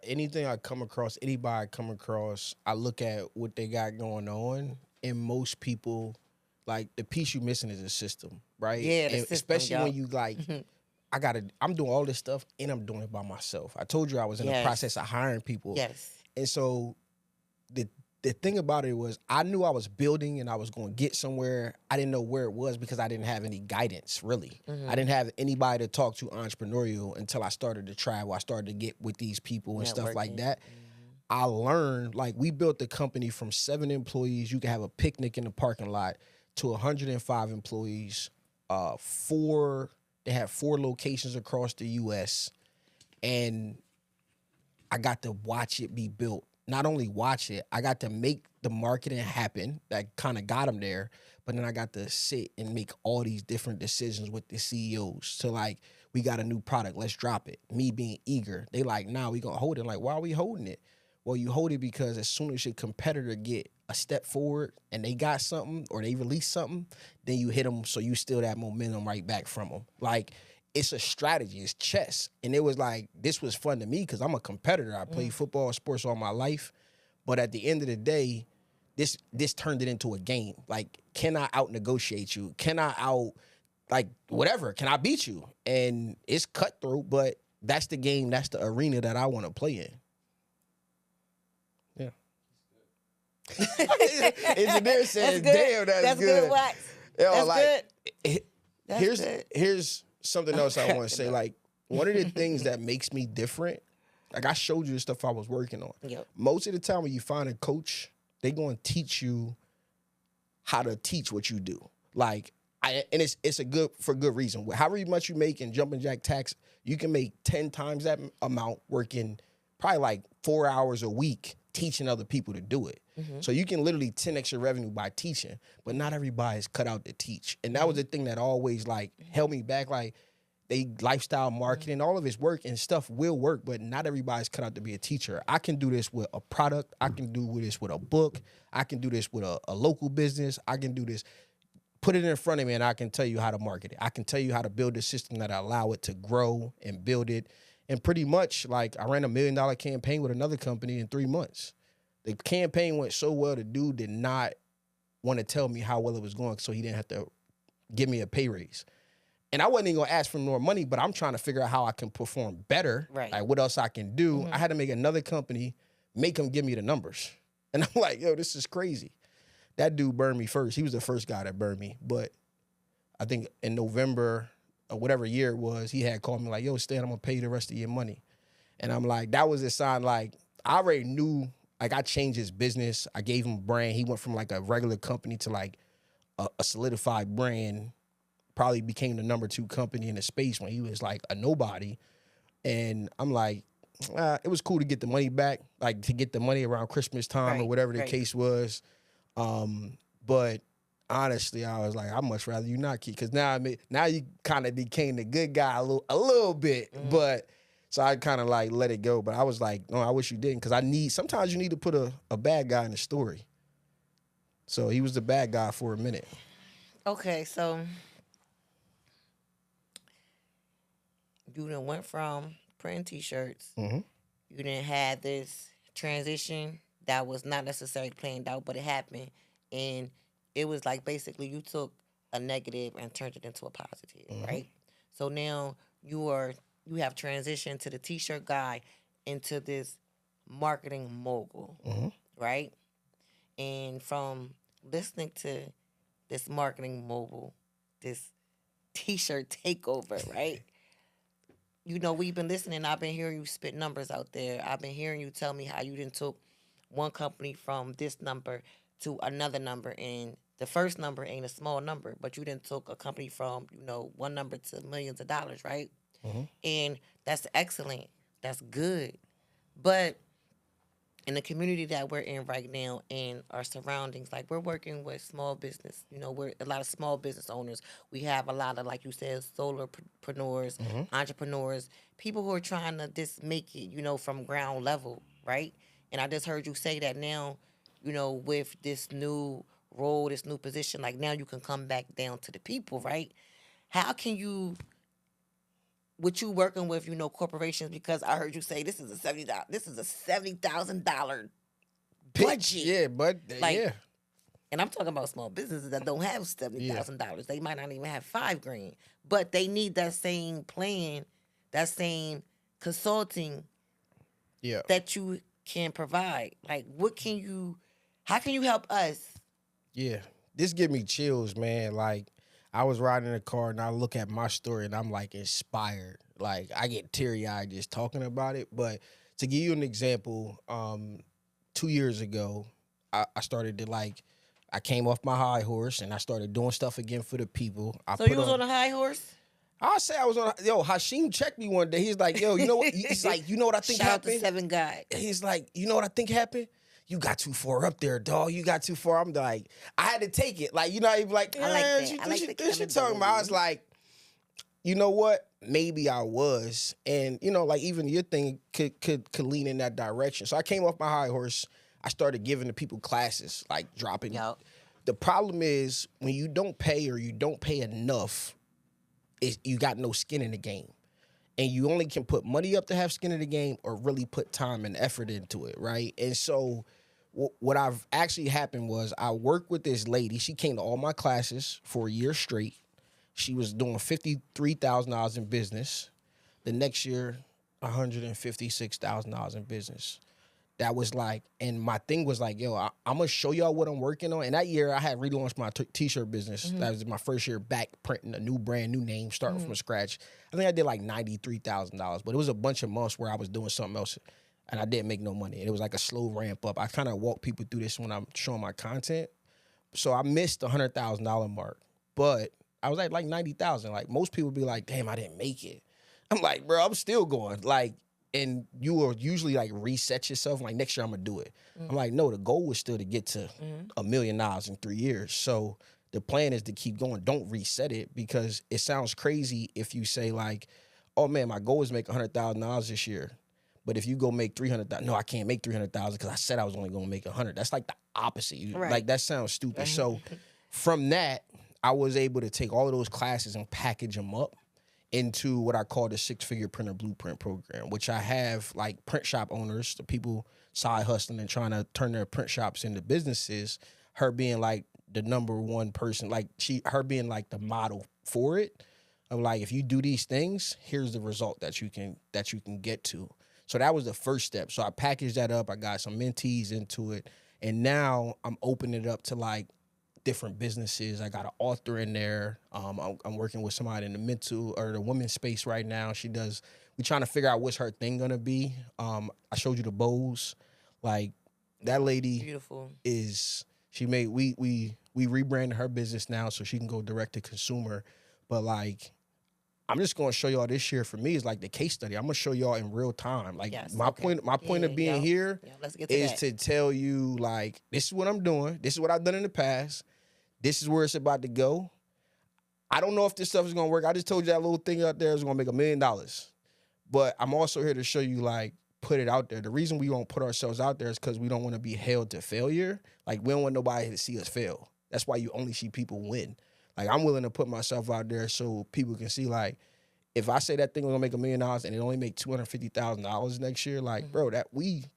come across, anybody I come across, I look at what they got going on, and most people, like, the piece you missing is a system, right? Yeah, the and system, especially when you like, I'm doing all this stuff and I'm doing it by myself. I told you I was in the process of hiring people. Yes. And so the thing about it was, I knew I was building and I was going to get somewhere. I didn't know where it was because I didn't have any guidance, really. I didn't have anybody to talk to entrepreneurial until I started to travel. I started to get with these people and stuff like that. I learned, like, we built the company from 7 employees. You can have a picnic in the parking lot, to 105 employees. They have 4 locations across the U.S. And I got to watch it be built. Not only watch it, I got to make the marketing happen that kind of got them there, but then I got to sit and make all these different decisions with the CEOs. So, like, we got a new product, let's drop it. Me being eager. They like, nah, we gonna hold it. Like, why are we holding it? Well, you hold it because as soon as your competitor get a step forward and they got something or they release something, then you hit them, so you steal that momentum right back from them. Like, it's a strategy. It's chess. And it was like, this was fun to me because I'm a competitor. I played football, sports all my life. But at the end of the day, this turned it into a game. Like, can I out-negotiate you? Can I whatever. Can I beat you? And it's cutthroat, but that's the game. That's the arena that I want to play in. Yeah. Engineer says, damn, that's good. Wax. Yo, That's good. Here's something else I want to say. Like, one of the things that makes me different, Like I showed you the stuff I was working on. Yep. Most of the time when you find a coach, they going to teach you how to teach what you do. Like, and it's a good reason. However much you make in jumping jack tax, you can make 10 times that amount working probably like 4 hours a week teaching other people to do it. So you can literally 10x your revenue by teaching, but not everybody's cut out to teach. And that was the thing that always like held me back. Like they lifestyle marketing, all of his work and stuff will work, but not everybody's cut out to be a teacher. I can do this with a product. I can do this with a book. I can do this with a local business. I can do this. Put it in front of me and I can tell you how to market it. I can tell you how to build a system that allow it to grow and build it. And pretty much like I ran $1 million campaign with another company in 3 months. The campaign went so well, the dude did not want to tell me how well it was going, so he didn't have to give me a pay raise. And I wasn't even gonna ask for more money, but I'm trying to figure out how I can perform better. Right. Like what else I can do. I had to make another company, make them give me the numbers. And I'm like, yo, this is crazy. That dude burned me first. He was the first guy that burned me. But I think in November or whatever year it was, he had called me like, yo, Stan, I'm gonna pay you the rest of your money. And I'm like, that was a sign like I already knew, like I changed his business. I gave him a brand. He went from like a regular company to like a solidified brand. Probably became the number 2 company in the space when he was like a nobody. And I'm like, it was cool to get the money back, like to get the money around Christmas time or whatever the case was. But honestly, I was like, I'd much rather you not keep, because now you kind of became the good guy a little bit. But so I kind of like let it go. But I was like, no, I wish you didn't, because sometimes you need to put a bad guy in the story. So he was the bad guy for a minute. Okay, so you done went from printing T-shirts. You didn't have this transition that was not necessarily planned out, but it happened, and it was like basically you took a negative and turned it into a positive, right? So now you have transitioned to the T-shirt guy into this marketing mogul, right? And from listening to this marketing mogul, this T-shirt takeover, right? You know, we've been listening. I've been hearing you spit numbers out there. I've been hearing you tell me how you didn't took one company from this number to another number, and the first number ain't a small number, but you didn't took a company from, one number to millions of dollars, right? And that's excellent. That's good. But in the community that we're in right now and our surroundings, like we're working with small business, we're a lot of small business owners. We have a lot of, like you said, solopreneurs, entrepreneurs, people who are trying to just make it, from ground level, right? And I just heard you say that now, with this new role, this new position, like now you can come back down to the people, right? How can you, with you working with, corporations, because I heard you say this is a $70,000 budget. Yeah, but Like, yeah. And I'm talking about small businesses that don't have $70,000. They might not even have $5,000, but they need that same plan, that same consulting that you can provide. Like, how can you help us? Yeah, this give me chills, man. Like, I was riding in a car and I look at my story and I'm like inspired. Like, I get teary-eyed just talking about it. But to give you an example, 2 years ago, I started to I came off my high horse and I started doing stuff again for the people. So you was on a high horse? I'll say I was on. Hashim checked me one day. He's like, yo, you know what? He's like, you know what I think Shout happened? out to 7 Guy. He's like, you know what I think happened? You got too far up there, dog. You got too far. I'm like, I had to take it. Like, I like that. I like the What you talking about? I was like, you know what? Maybe I was. And, even your thing could lean in that direction. So I came off my high horse. I started giving the people classes, like dropping. Yep. The problem is when you don't pay or you don't pay enough, you got no skin in the game. And you only can put money up to have skin in the game or really put time and effort into it, right? And so what I've actually happened was I worked with this lady. She came to all my classes for a year straight. She was doing $53,000 in business. The next year, $156,000 in business. that was like, and my thing was like, yo, I'm gonna show y'all what I'm working on. And that year I had relaunched my t-shirt business. That was my first year back printing a new brand new name, starting from scratch. I think I did like $93,000, but it was a bunch of months where I was doing something else and I didn't make no money. It was like a slow ramp up. I kind of walk people through this when I'm showing my content. So I missed the $100,000 mark, but I was at like 90,000. Like most people be like, damn, I didn't make it. I'm like, bro, I'm still going. Like, and you will usually like reset yourself. Like next year I'm gonna do it. I'm like, no, the goal was still to get to $1 million in 3 years. So the plan is to keep going. Don't reset it, because it sounds crazy if you say like, oh man, my goal is to make $100,000 this year. But if you go make 300,000, no, I can't make 300,000 because I said I was only going to make 100. That's like the opposite. Right. Like that sounds stupid. So from that, I was able to take all of those classes and package them up into what I call the 6-figure printer blueprint program, which I have like print shop owners, the people side hustling and trying to turn their print shops into businesses. Her being like the number one person, like her being like the model for it. Of like, if you do these things, here's the result that you can get to. So that was the first step. So I packaged that up. I got some mentees into it. And now I'm opening it up to like different businesses. I got an author in there. I'm working with somebody in the mental or the women's space right now. We're trying to figure out what's her thing gonna be. I showed you the bows. Like that lady Beautiful. we rebranded her business now so she can go direct to consumer. But like, I'm just going to show y'all this year for me is like the case study. I'm going to show y'all in real time. Like my point of being here let's get to is that. to tell you like, this is what I'm doing. This is what I've done in the past. This is where it's about to go. I don't know if this stuff is going to work. I just told you that little thing out there is going to make $1 million. But I'm also here to show you like, put it out there. The reason we don't put ourselves out there is because we don't want to be held to failure. Like we don't want nobody to see us fail. That's why you only see people win. Like I'm willing to put myself out there so people can see like, if I say that thing was gonna make $1 million and it only make $250,000 next year, like bro, that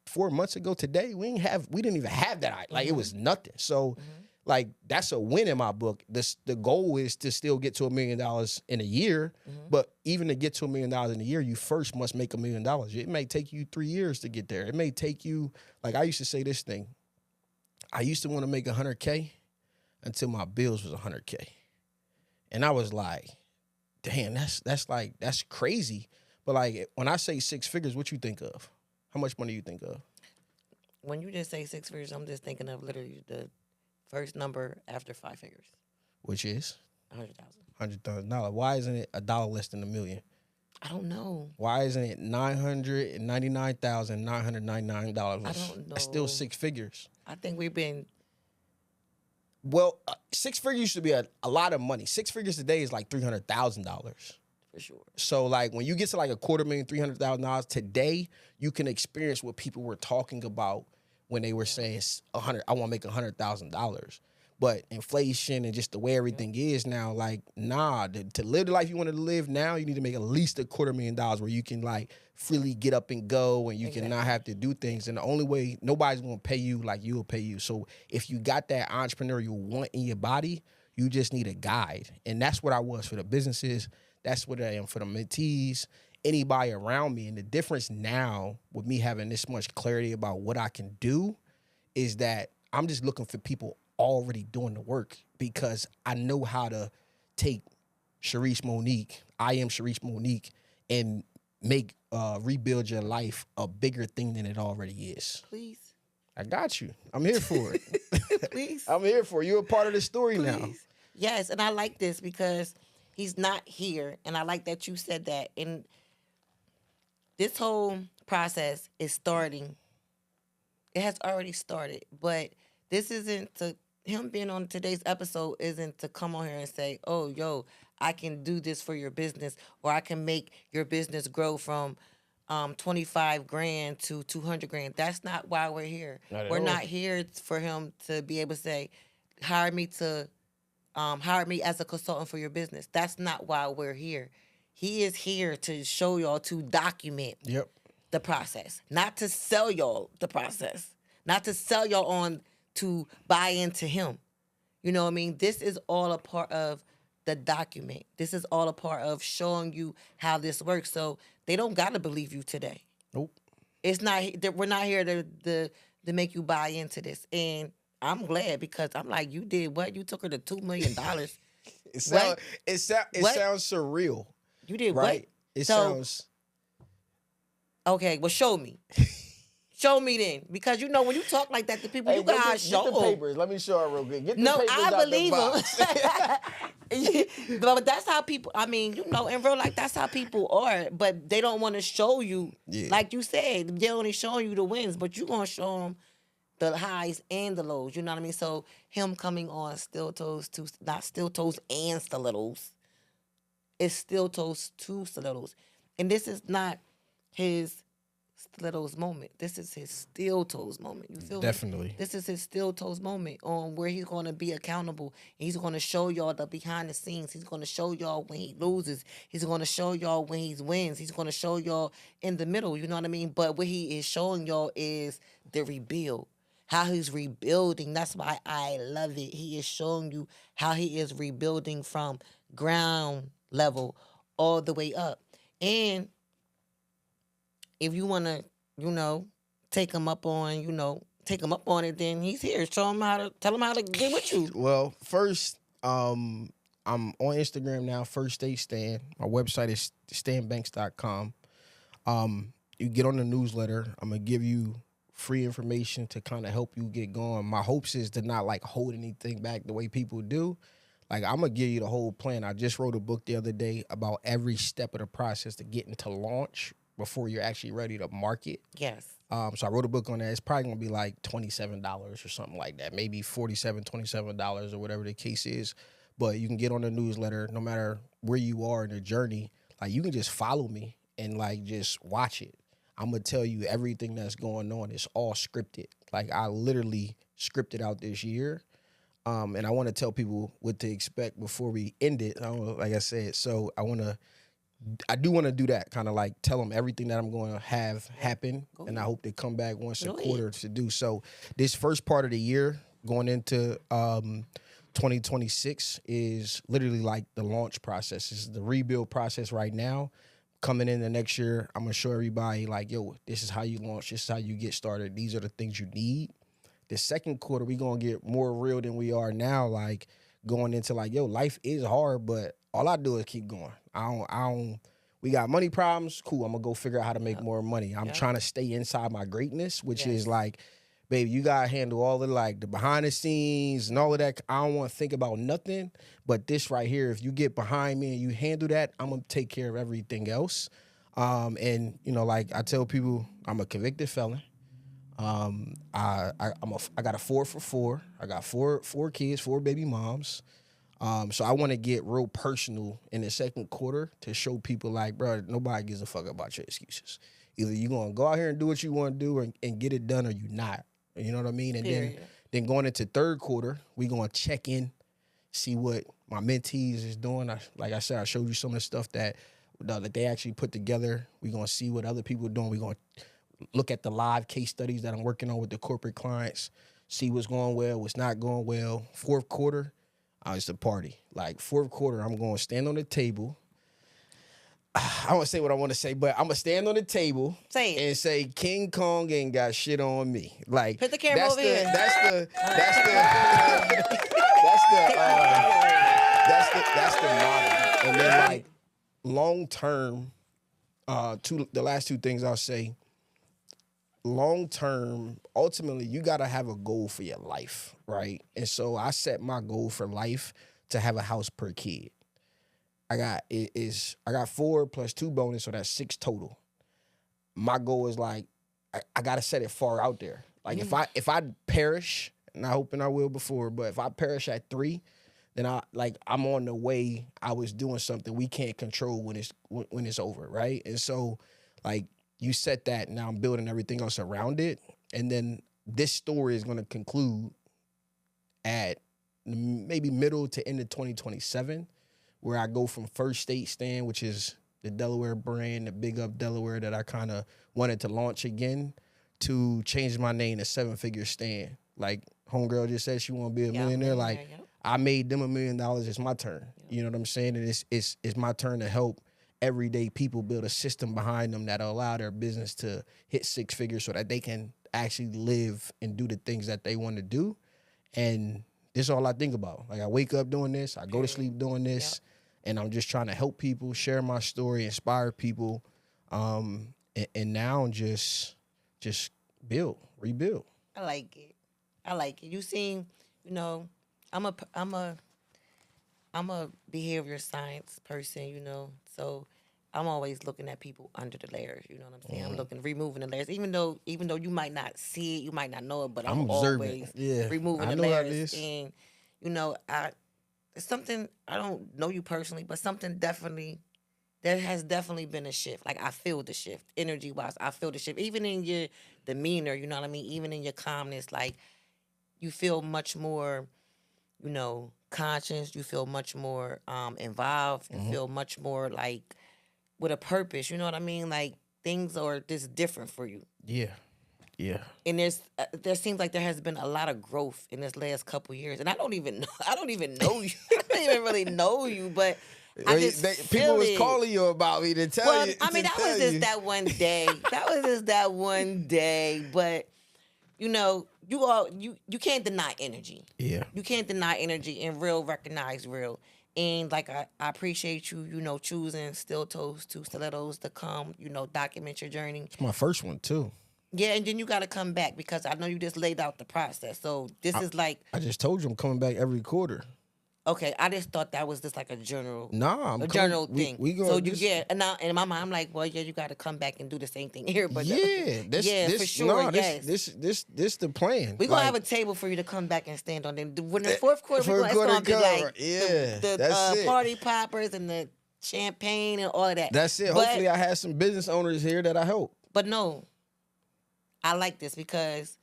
4 months ago today, we didn't even have that. Like it was nothing. So like that's a win in my book. The goal is to still get to $1 million in a year, but even to get to $1 million in a year, you first must make $1 million. It may take you 3 years to get there. It may take you, like I used to say this thing. I used to want to make 100K until my bills was 100K. And I was like, damn, that's crazy. But like when I say 6 figures, what you think of? How much money you think of? When you just say 6 figures, I'm just thinking of literally the first number after 5 figures. Which is? 100,000. $100,000. Why isn't it $1 less than $1 million? I don't know. Why isn't it $999,999? I don't know. That's still 6 figures. I think we've been. Well, 6 figures used to be a lot of money. 6 figures today is like $300,000. For sure. So like when you get to like $250,000, $300,000 today, you can experience what people were talking about when they were saying I want to make $100,000. But inflation and just the way everything is now, like, nah, to live the life you want to live now, you need to make at least $250,000 where you can like freely get up and go and you can not have to do things. And the only way, nobody's going to pay you like you'll pay you. So if you got that entrepreneurial want in your body, you just need a guide. And that's what I was for the businesses. That's what I am for the mentees, anybody around me. And the difference now with me having this much clarity about what I can do is that I'm just looking for people already doing the work, because I know how to take Sharice Monique, I am Sharice Monique, and make rebuild your life a bigger thing than it already is. Please. I got you. I'm here for it. Please. I'm here for it. You're a part of the story Please. now. Yes, and I like this because he's not here, and I like that you said that. And this whole process is starting. It has already started, but this isn't to him being on today's episode isn't to come on here and say, oh, yo, I can do this for your business, or I can make your business grow from 25 grand to 200 grand. That's not why we're here. We're not here for him to be able to say, hire me as a consultant for your business. That's not why we're here. He is here to show y'all, to document the process, not to sell y'all the process, not to sell y'all on to buy into him. You know what I mean? This is all a part of the document. This is all a part of showing you how this works. So they don't got to believe you today. Nope. It's not we're not here to make you buy into this. And I'm glad because I'm like, you did what? You took her to $2 million. It sound What? it What? sounds surreal, You did what? right? It So sounds okay, well show me. Show me then. Because you know when you talk like that to people, Hey, you go gotta get the show 'em. papers. Let me show her real quick. Get the No, papers I out the believe box. him. But that's how people. I mean, you know, in real life, that's how people are. But they don't want to show you, Yeah. like you said, they're only showing you the wins, but you gonna show them the highs and the lows. You know what I mean? So him coming on steel toes to not steel toes and stilettos. It's steel toes to stilettos, and this is not his stilettos moment. This is his steel toes moment. You feel me? Definitely. This is his steel toes moment on where he's gonna be accountable. He's gonna show y'all the behind the scenes. He's gonna show y'all when he loses. He's gonna show y'all when he wins. He's gonna show y'all in the middle. You know what I mean? But what he is showing y'all is the rebuild. How he's rebuilding. That's why I love it. He is showing you how he is rebuilding from ground level all the way up. And if you want to, you know, take him up on, take him up on it, then he's here. Show him how to, tell him how to get with you. Well, first, I'm on Instagram now, First State Stan. My website is stanbanks.com. You get on the newsletter. I'm going to give you free information to kind of help you get going. My hopes is to not like hold anything back the way people do. Like, I'm going to give you the whole plan. I just wrote a book the other day about every step of the process to get into launch before you're actually ready to market. Yes. So I wrote a book on that. It's probably going to be like $27 or something like that. Maybe $27 or whatever the case is. But you can get on the newsletter no matter where you are in the journey. Like, you can just follow me and like just watch it. I'm going to tell you everything that's going on. It's all scripted. Like, I literally scripted out this year. And I want to tell people what to expect before we end it. Like I said, so I do want to do that, kind of like tell them everything that I'm going to have happen. And I hope they come back once a quarter to do. So this first part of the year going into 2026 is literally like the launch process. This is the rebuild process right now. Coming in the next year, I'm going to show everybody like, yo, this is how you launch. This is how you get started. These are the things you need. The second quarter, we're going to get more real than we are now, like going into like, yo, life is hard, but all I do is keep going. We got money problems. Cool, I'm going to go figure out how to make more money. I'm trying to stay inside my greatness, which is like, baby, you got to handle all of like the behind the scenes and all of that. I don't want to think about nothing, but this right here, if you get behind me and you handle that, I'm going to take care of everything else. And, you know, like I tell people, I'm a convicted felon. I got a 4 for 4. I got four kids, 4 baby moms. So I want to get real personal in the second quarter to show people like, bro, nobody gives a fuck about your excuses. Either you gonna go out here and do what you want to do and get it done, or you not. You know what I mean? And then going into third quarter, we gonna check in, see what my mentees is doing. Like I said, I showed you some of the stuff that they actually put together. We gonna see what other people are doing. We gonna look at the live case studies that I'm working on with the corporate clients, see what's going well, what's not going well. Fourth quarter, it's the party. Like fourth quarter, I'm going to stand on the table. I don't want to say what I want to say, but I'm going to stand on the table and say King Kong ain't got shit on me. Like, put the camera over here. That's the model. And then like long term, the last two things I'll say. Long term, ultimately, you got to have a goal for your life, right? And so I set my goal for life to have a house per kid. I got 4 plus 2 bonus, so that's 6 total. My goal is like I got to set it far out there. Like if I perish, and I hope and I will before, but if I perish at 3, then I'm on the way. I was doing something we can't control when it's over, right? And so like. You set that, now I'm building everything else around it. And then this story is going to conclude at maybe middle to end of 2027, where I go from First State Stan, which is the Delaware brand, the big up Delaware that I kind of wanted to launch again, to change my name to 7-Figure Stan. Like homegirl just said she want to be a millionaire. Like I made them $1 million. It's my turn. You know what I'm saying? And it's my turn to help everyday people build a system behind them that'll allow their business to hit 6 figures so that they can actually live and do the things that they want to do. And this is all I think about. Like, I wake up doing this, I go to sleep doing this, and I'm just trying to help people, share my story, inspire people, and now just rebuild. I like it. I like it. You seem, you know, I'm a behavior science person, so I'm always looking at people under the layers. You know what I'm saying? I'm looking, removing the layers, even though you might not see it, you might not know it, but I'm I'm observant. always Yeah, removing I the know how it layers. is. And I it's something, I don't know you personally, but something definitely, there has definitely been a shift. Like, I feel the shift, energy wise. I feel the shift, even in your demeanor. You know what I mean? Even in your calmness, like, you feel much more, conscious. You feel much more involved. You feel much more like with a purpose. You know what I mean? Like, things are just different for you. Yeah, yeah. And there seems like there has been a lot of growth in this last couple years. And I don't even know. I don't even know you. I don't even really know you, but I just People feel was it. calling you about me to tell Well, you. I mean, that was just that one day. That was just that one day. But you can't deny energy. Yeah. You can't deny energy, and real recognize real. And like, I appreciate you, choosing Still Toes to Stilettos to come, document your journey. It's my first one too. Yeah, and then you got to come back, because I know you just laid out the process. So this is like, I just told you I'm coming back every quarter. okay, I just thought that was just like a general, Nah, I'm general coming, thing. We So going. and now in my mind, I'm like, well, yeah, you got to come back and do the same thing here. But Yeah, for sure, nah, yes. This the plan. We're gonna Like, have a table for you to come back and stand on. Then when the fourth quarter, fourth it's gonna be quarter come, like yeah, the that's it. party poppers and the champagne and all of that. That's it. But, Hopefully, I have some business owners here that I help. But no, I like this because,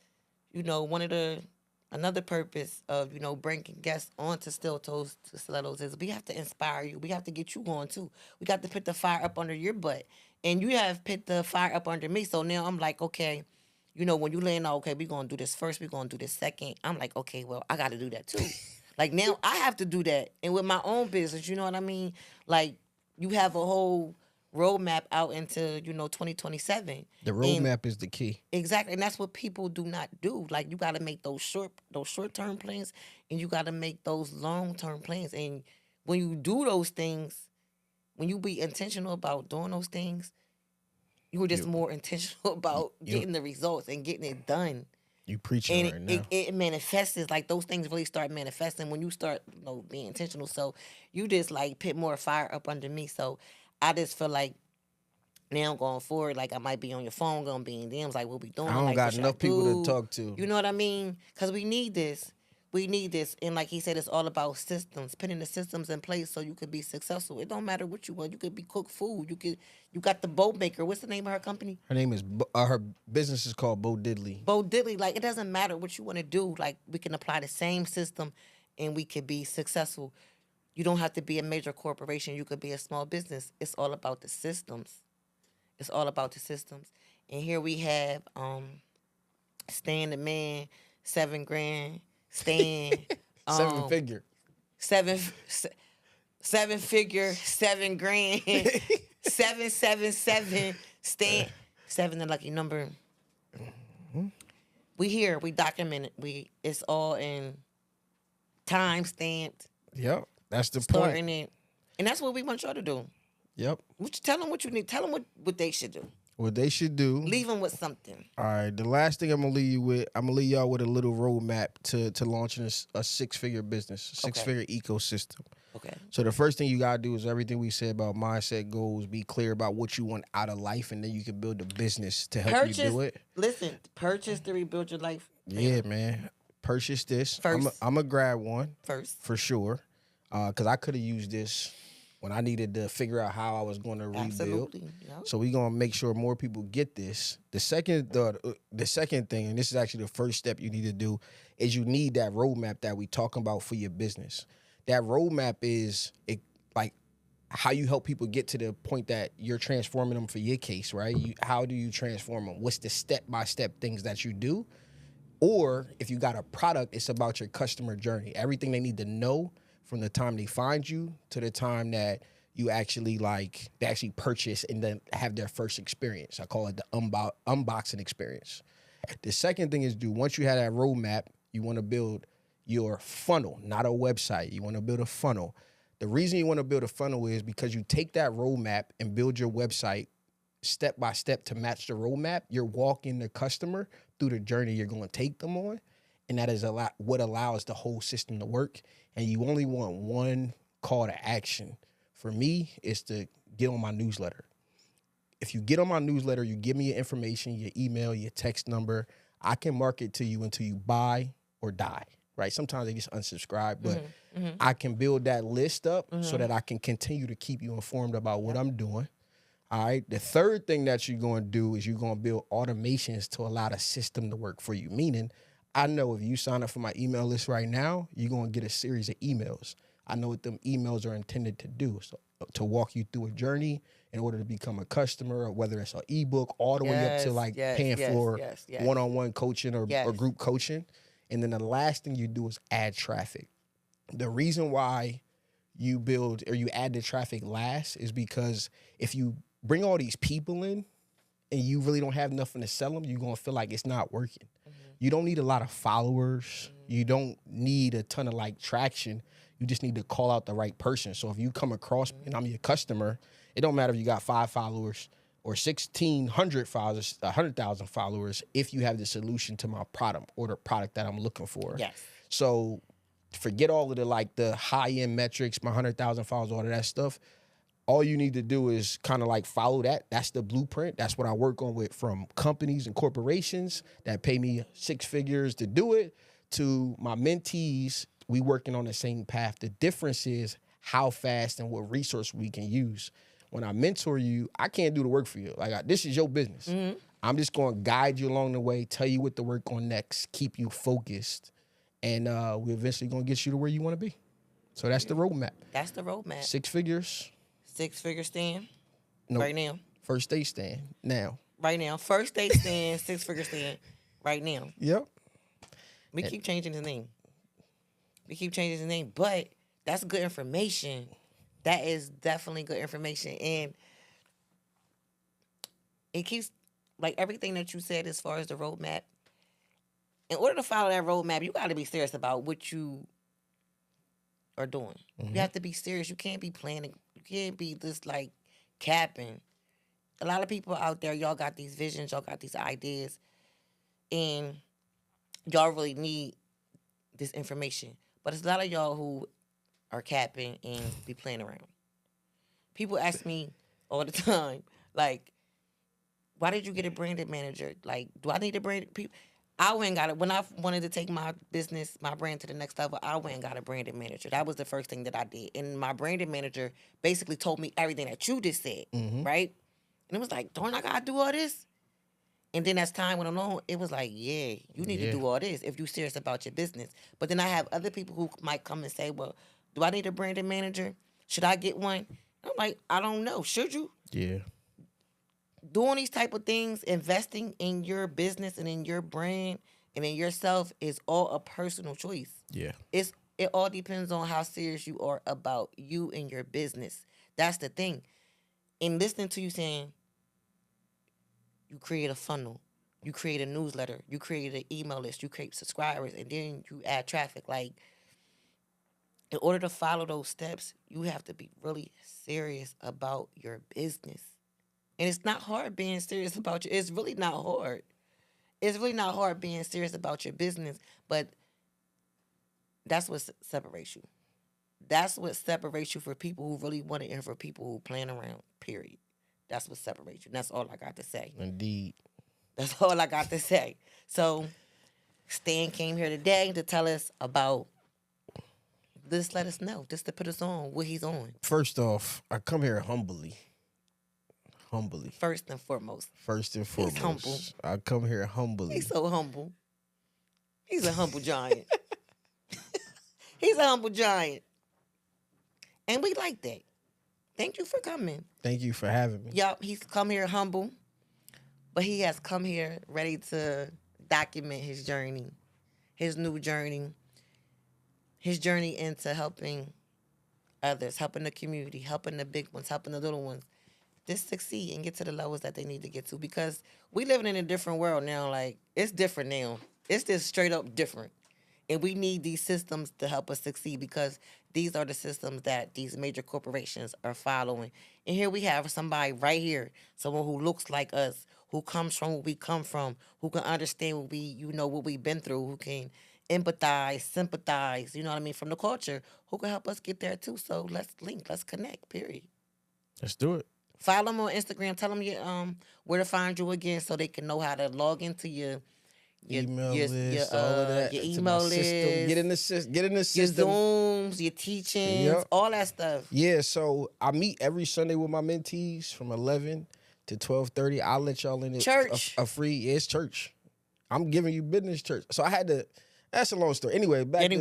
another purpose of, bringing guests onto Still Toes to Stilettos is we have to inspire you. We have to get you going too. We got to put the fire up under your butt. And you have put the fire up under me. So now I'm like, okay, when you laying out, okay, we're going to do this first, we're going to do this second. I'm like, okay, well, I got to do that too. Like, now I have to do that. And with my own business, you know what I mean? Like, you have a whole roadmap out into 2027. The roadmap is the key. Exactly, and that's what people do not do. Like, you got to make those short term plans, and you got to make those long term plans. And when you do those things, when you be intentional about doing those things, you were just more intentional about getting the results and getting it done. You preaching And right now. it manifests. Like, those things really start manifesting when you start being intentional. So you just like put more fire up under me. So I just feel like now going forward, like, I might be on your phone, gonna be in DMs, like, what we doing? I don't like, got what should enough I people to do? talk to. You know what I mean? Because we need this. We need this. And like he said, it's all about systems, putting the systems in place so you could be successful. It don't matter what you want. You could be cook food. You got the boat maker. What's the name of her company? Her name is her business is called Bo Diddley. Bo Diddley. Like, it doesn't matter what you want to do. Like, we can apply the same system and we could be successful. You don't have to be a major corporation. You could be a small business. It's all about the systems. It's all about the systems. And here we have Stan the man, $7,000. Stan, Seven figure. seven figure, $7,000, 777. Stan, 7 the lucky number. We here. We document it. It's all in time stamped. Yep, that's the Starting point. it, and that's what we want y'all to do. Yep. Tell them what you need. Tell them what they should do. What they should do. Leave them with something. All right. The last thing I'm gonna leave you with, I'm gonna leave y'all with a little roadmap to launching a 6-figure business, a 6-figure ecosystem. Okay. So the first thing you gotta do is everything we said about mindset, goals. Be clear about what you want out of life, and then you can build a business to help you do it. Listen, purchase to rebuild your life. Yeah, man. Purchase this. First. I'm gonna grab one First. for sure, because I could have used this when I needed to figure out how I was going to rebuild. Absolutely. Yep. So we're gonna make sure more people get this. The second thing, and this is actually the first step you need to do, is you need that roadmap that we talking about for your business. That roadmap is like how you help people get to the point that you're transforming them for your case, right? How do you transform them? What's the step-by-step things that you do? Or if you got a product, it's about your customer journey. Everything they need to know from the time they find you to the time that you actually like they actually purchase and then have their first experience. I call it the unboxing experience. The second thing is once you have that roadmap, you want to build your funnel, not a website. You want to build a funnel. The reason you want to build a funnel is because you take that roadmap and build your website step by step to match the roadmap. You're walking the customer through the journey you're going to take them on. And that is what allows the whole system to work. And you only want one call to action. For me, is to get on my newsletter. If you get on my newsletter, you give me your information, your email, your text number, I can market to you until you buy or die, right? Sometimes they just unsubscribe, but I can build that list up so that I can continue to keep you informed about what I'm doing. All right. The third thing that you're going to do is you're going to build automations to allow the system to work for you. Meaning, I know if you sign up for my email list right now, you're going to get a series of emails. I know what them emails are intended to do. So to walk you through a journey in order to become a customer, or whether it's an ebook all the way up to like paying for one-on-one coaching or group coaching. And then the last thing you do is add traffic. The reason why you build or you add the traffic last is because if you bring all these people in and you really don't have nothing to sell them, you're going to feel like it's not working. You don't need a lot of followers. You don't need a ton of like traction. You just need to call out the right person. So if you come across me and I'm your customer, it don't matter if you got 5 followers or 1,600 followers, 100,000 followers, if you have the solution to my product or the product that I'm looking for. Yes. So forget all of the high-end metrics, my 100,000 followers, all of that stuff. All you need to do is kind of like follow that. That's the blueprint. That's what I work on with, from companies and corporations that pay me 6 figures to do it to my mentees. We working on the same path. The difference is how fast and what resource we can use. When I mentor you, I can't do the work for you. Like, this is your business. I'm just going to guide you along the way, tell you what to work on next, keep you focused, and we're eventually going to get you to where you want to be. So that's the roadmap. That's the roadmap. 6 figures. 6-figure stand. Nope. Right now. First day stand now. Right now. First day stand, 6-figure stand. Right now. Yep. We keep changing his name. But that's good information. That is definitely good information. And it keeps, like everything that you said as far as the roadmap, in order to follow that roadmap, you got to be serious about what you are doing. You have to be serious. You can't be planning. You can't be just like capping. A lot of people out there, y'all got these visions, y'all got these ideas, and y'all really need this information. But it's a lot of y'all who are capping and be playing around. People ask me all the time, like, why did you get a branded manager? Like, do I need a branded people? I went and got it. When I wanted to take my business, my brand to the next level, I went and got a branded manager. That was the first thing that I did. And my branded manager basically told me everything that you just said, right? And it was like, don't I got to do all this? And then as time went on, it was like, yeah, you need to do all this if you're serious about your business. But then I have other people who might come and say, well, do I need a branded manager? Should I get one? I'm like, I don't know. Should you? Yeah. Doing these type of things, investing in your business and in your brand and in yourself is all a personal choice. Yeah. It all depends on how serious you are about you and your business. That's the thing. And listening to you saying, you create a funnel, you create a newsletter, you create an email list, you create subscribers, and then you add traffic. Like, in order to follow those steps, you have to be really serious about your business. And it's not hard being serious about your, it's really not hard. It's really not hard being serious about your business, but that's what separates you. That's what separates you for people who really want it and for people who plan around, period. That's what separates you. That's all I got to say. Indeed. That's all I got to say. So, Stan came here today to tell us about this, let us know, just to put us on what he's on. First off, I come here humbly. First and foremost. He's humble. I come here humbly. He's so humble. He's a humble giant. He's a humble giant. And we like that. Thank you for coming. Thank you for having me. Yup, he's come here humble, but he has come here ready to document his journey, his new journey, his journey into helping others, helping the community, helping the big ones, helping the little ones, just succeed and get to the levels that they need to get to. Because we living in a different world now. Like, it's different now. It's just straight up different. And we need these systems to help us succeed, because these are the systems that these major corporations are following. And here we have somebody right here, someone who looks like us, who comes from where we come from, who can understand what what we've been through, who can empathize, sympathize, you know what I mean, from the culture, who can help us get there too. So let's link, let's connect, period. Let's do it. Follow them on Instagram. Tell them where to find you again, so they can know how to log into your Email list, all of that your to my email system. Get in list, the get in the your system. Zooms, your teachings, Yep. all that stuff. Yeah, so I meet every Sunday with my mentees from 11 to 12:30. I'll let y'all in it. Church. A free, yeah, it's church. I'm giving you business, church. So I had to. That's a long story. Anyway, back to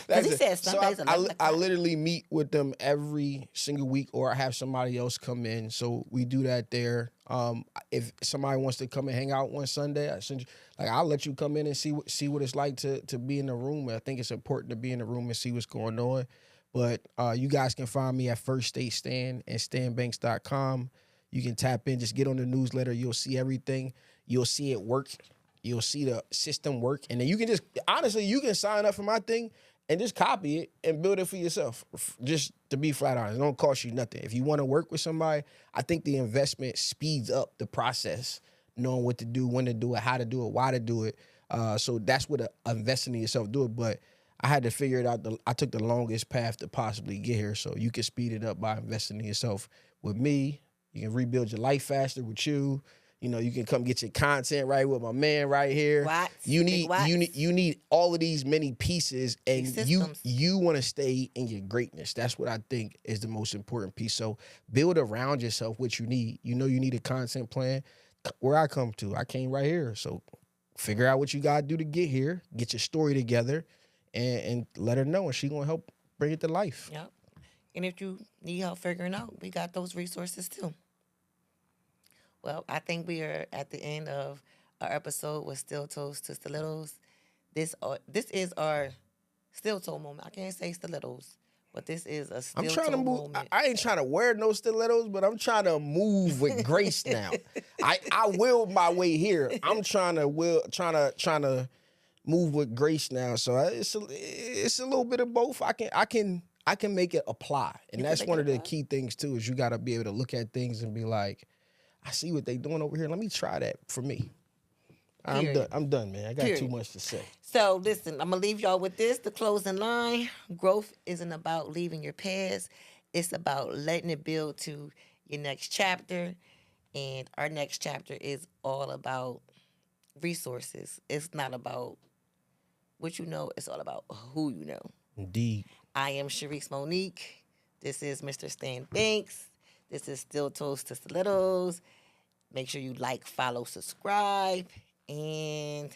Because he said Sundays. So I literally meet with them every single week, or I have somebody else come in. So we do that there. If somebody wants to come and hang out one Sunday, I'll let you come in and see what it's like to be in the room. I think it's important to be in the room and see what's going on. But you guys can find me at First State Stan and stanbanks.com. You can tap in, just get on the newsletter. You'll see everything. You'll see it work. You'll see the system work. And then you can just, honestly, you can sign up for my thing and just copy it and build it for yourself. Just to be flat honest, it don't cost you nothing. If you want to work with somebody, I think the investment speeds up the process, knowing what to do, when to do it, how to do it, why to do it. So that's what investing in yourself do it. But I had to figure it out. I took the longest path to possibly get here. So you can speed it up by investing in yourself with me. You can rebuild your life faster with you. You know, you can come get your content right with my man right here. You need all of these many pieces, and you want to stay in your greatness. That's what I think is the most important piece. So build around yourself what you need. You know, you need a content plan. Where I come to, I came right here. So figure out what you gotta do to get here. Get your story together, and let her know, and she gonna help bring it to life. Yep. And if you need help figuring out, we got those resources too. Well, I think we are at the end of our episode with Still Toes to Stilettos. This is our steel toe moment. I can't say stilettos, but this is a steel toe moment. I'm trying to move. I ain't trying to wear no stilettos, but I'm trying to move with grace now. I willed my way here. I'm trying to move with grace now. So it's a little bit of both. I can make it apply, and that's one of the key things too. Is you got to be able to look at things and be like, I see what they doing over here. Let me try that for me. I'm done, man. I got too much to say. So listen, I'm gonna leave y'all with this. The closing line: growth isn't about leaving your past. It's about letting it build to your next chapter. And our next chapter is all about resources. It's not about what you know. It's all about who you know. Indeed. I am Sharice Monique. This is Mr. Stan Banks. This is Still Toes to Stilettos. Make sure you like, follow, subscribe, and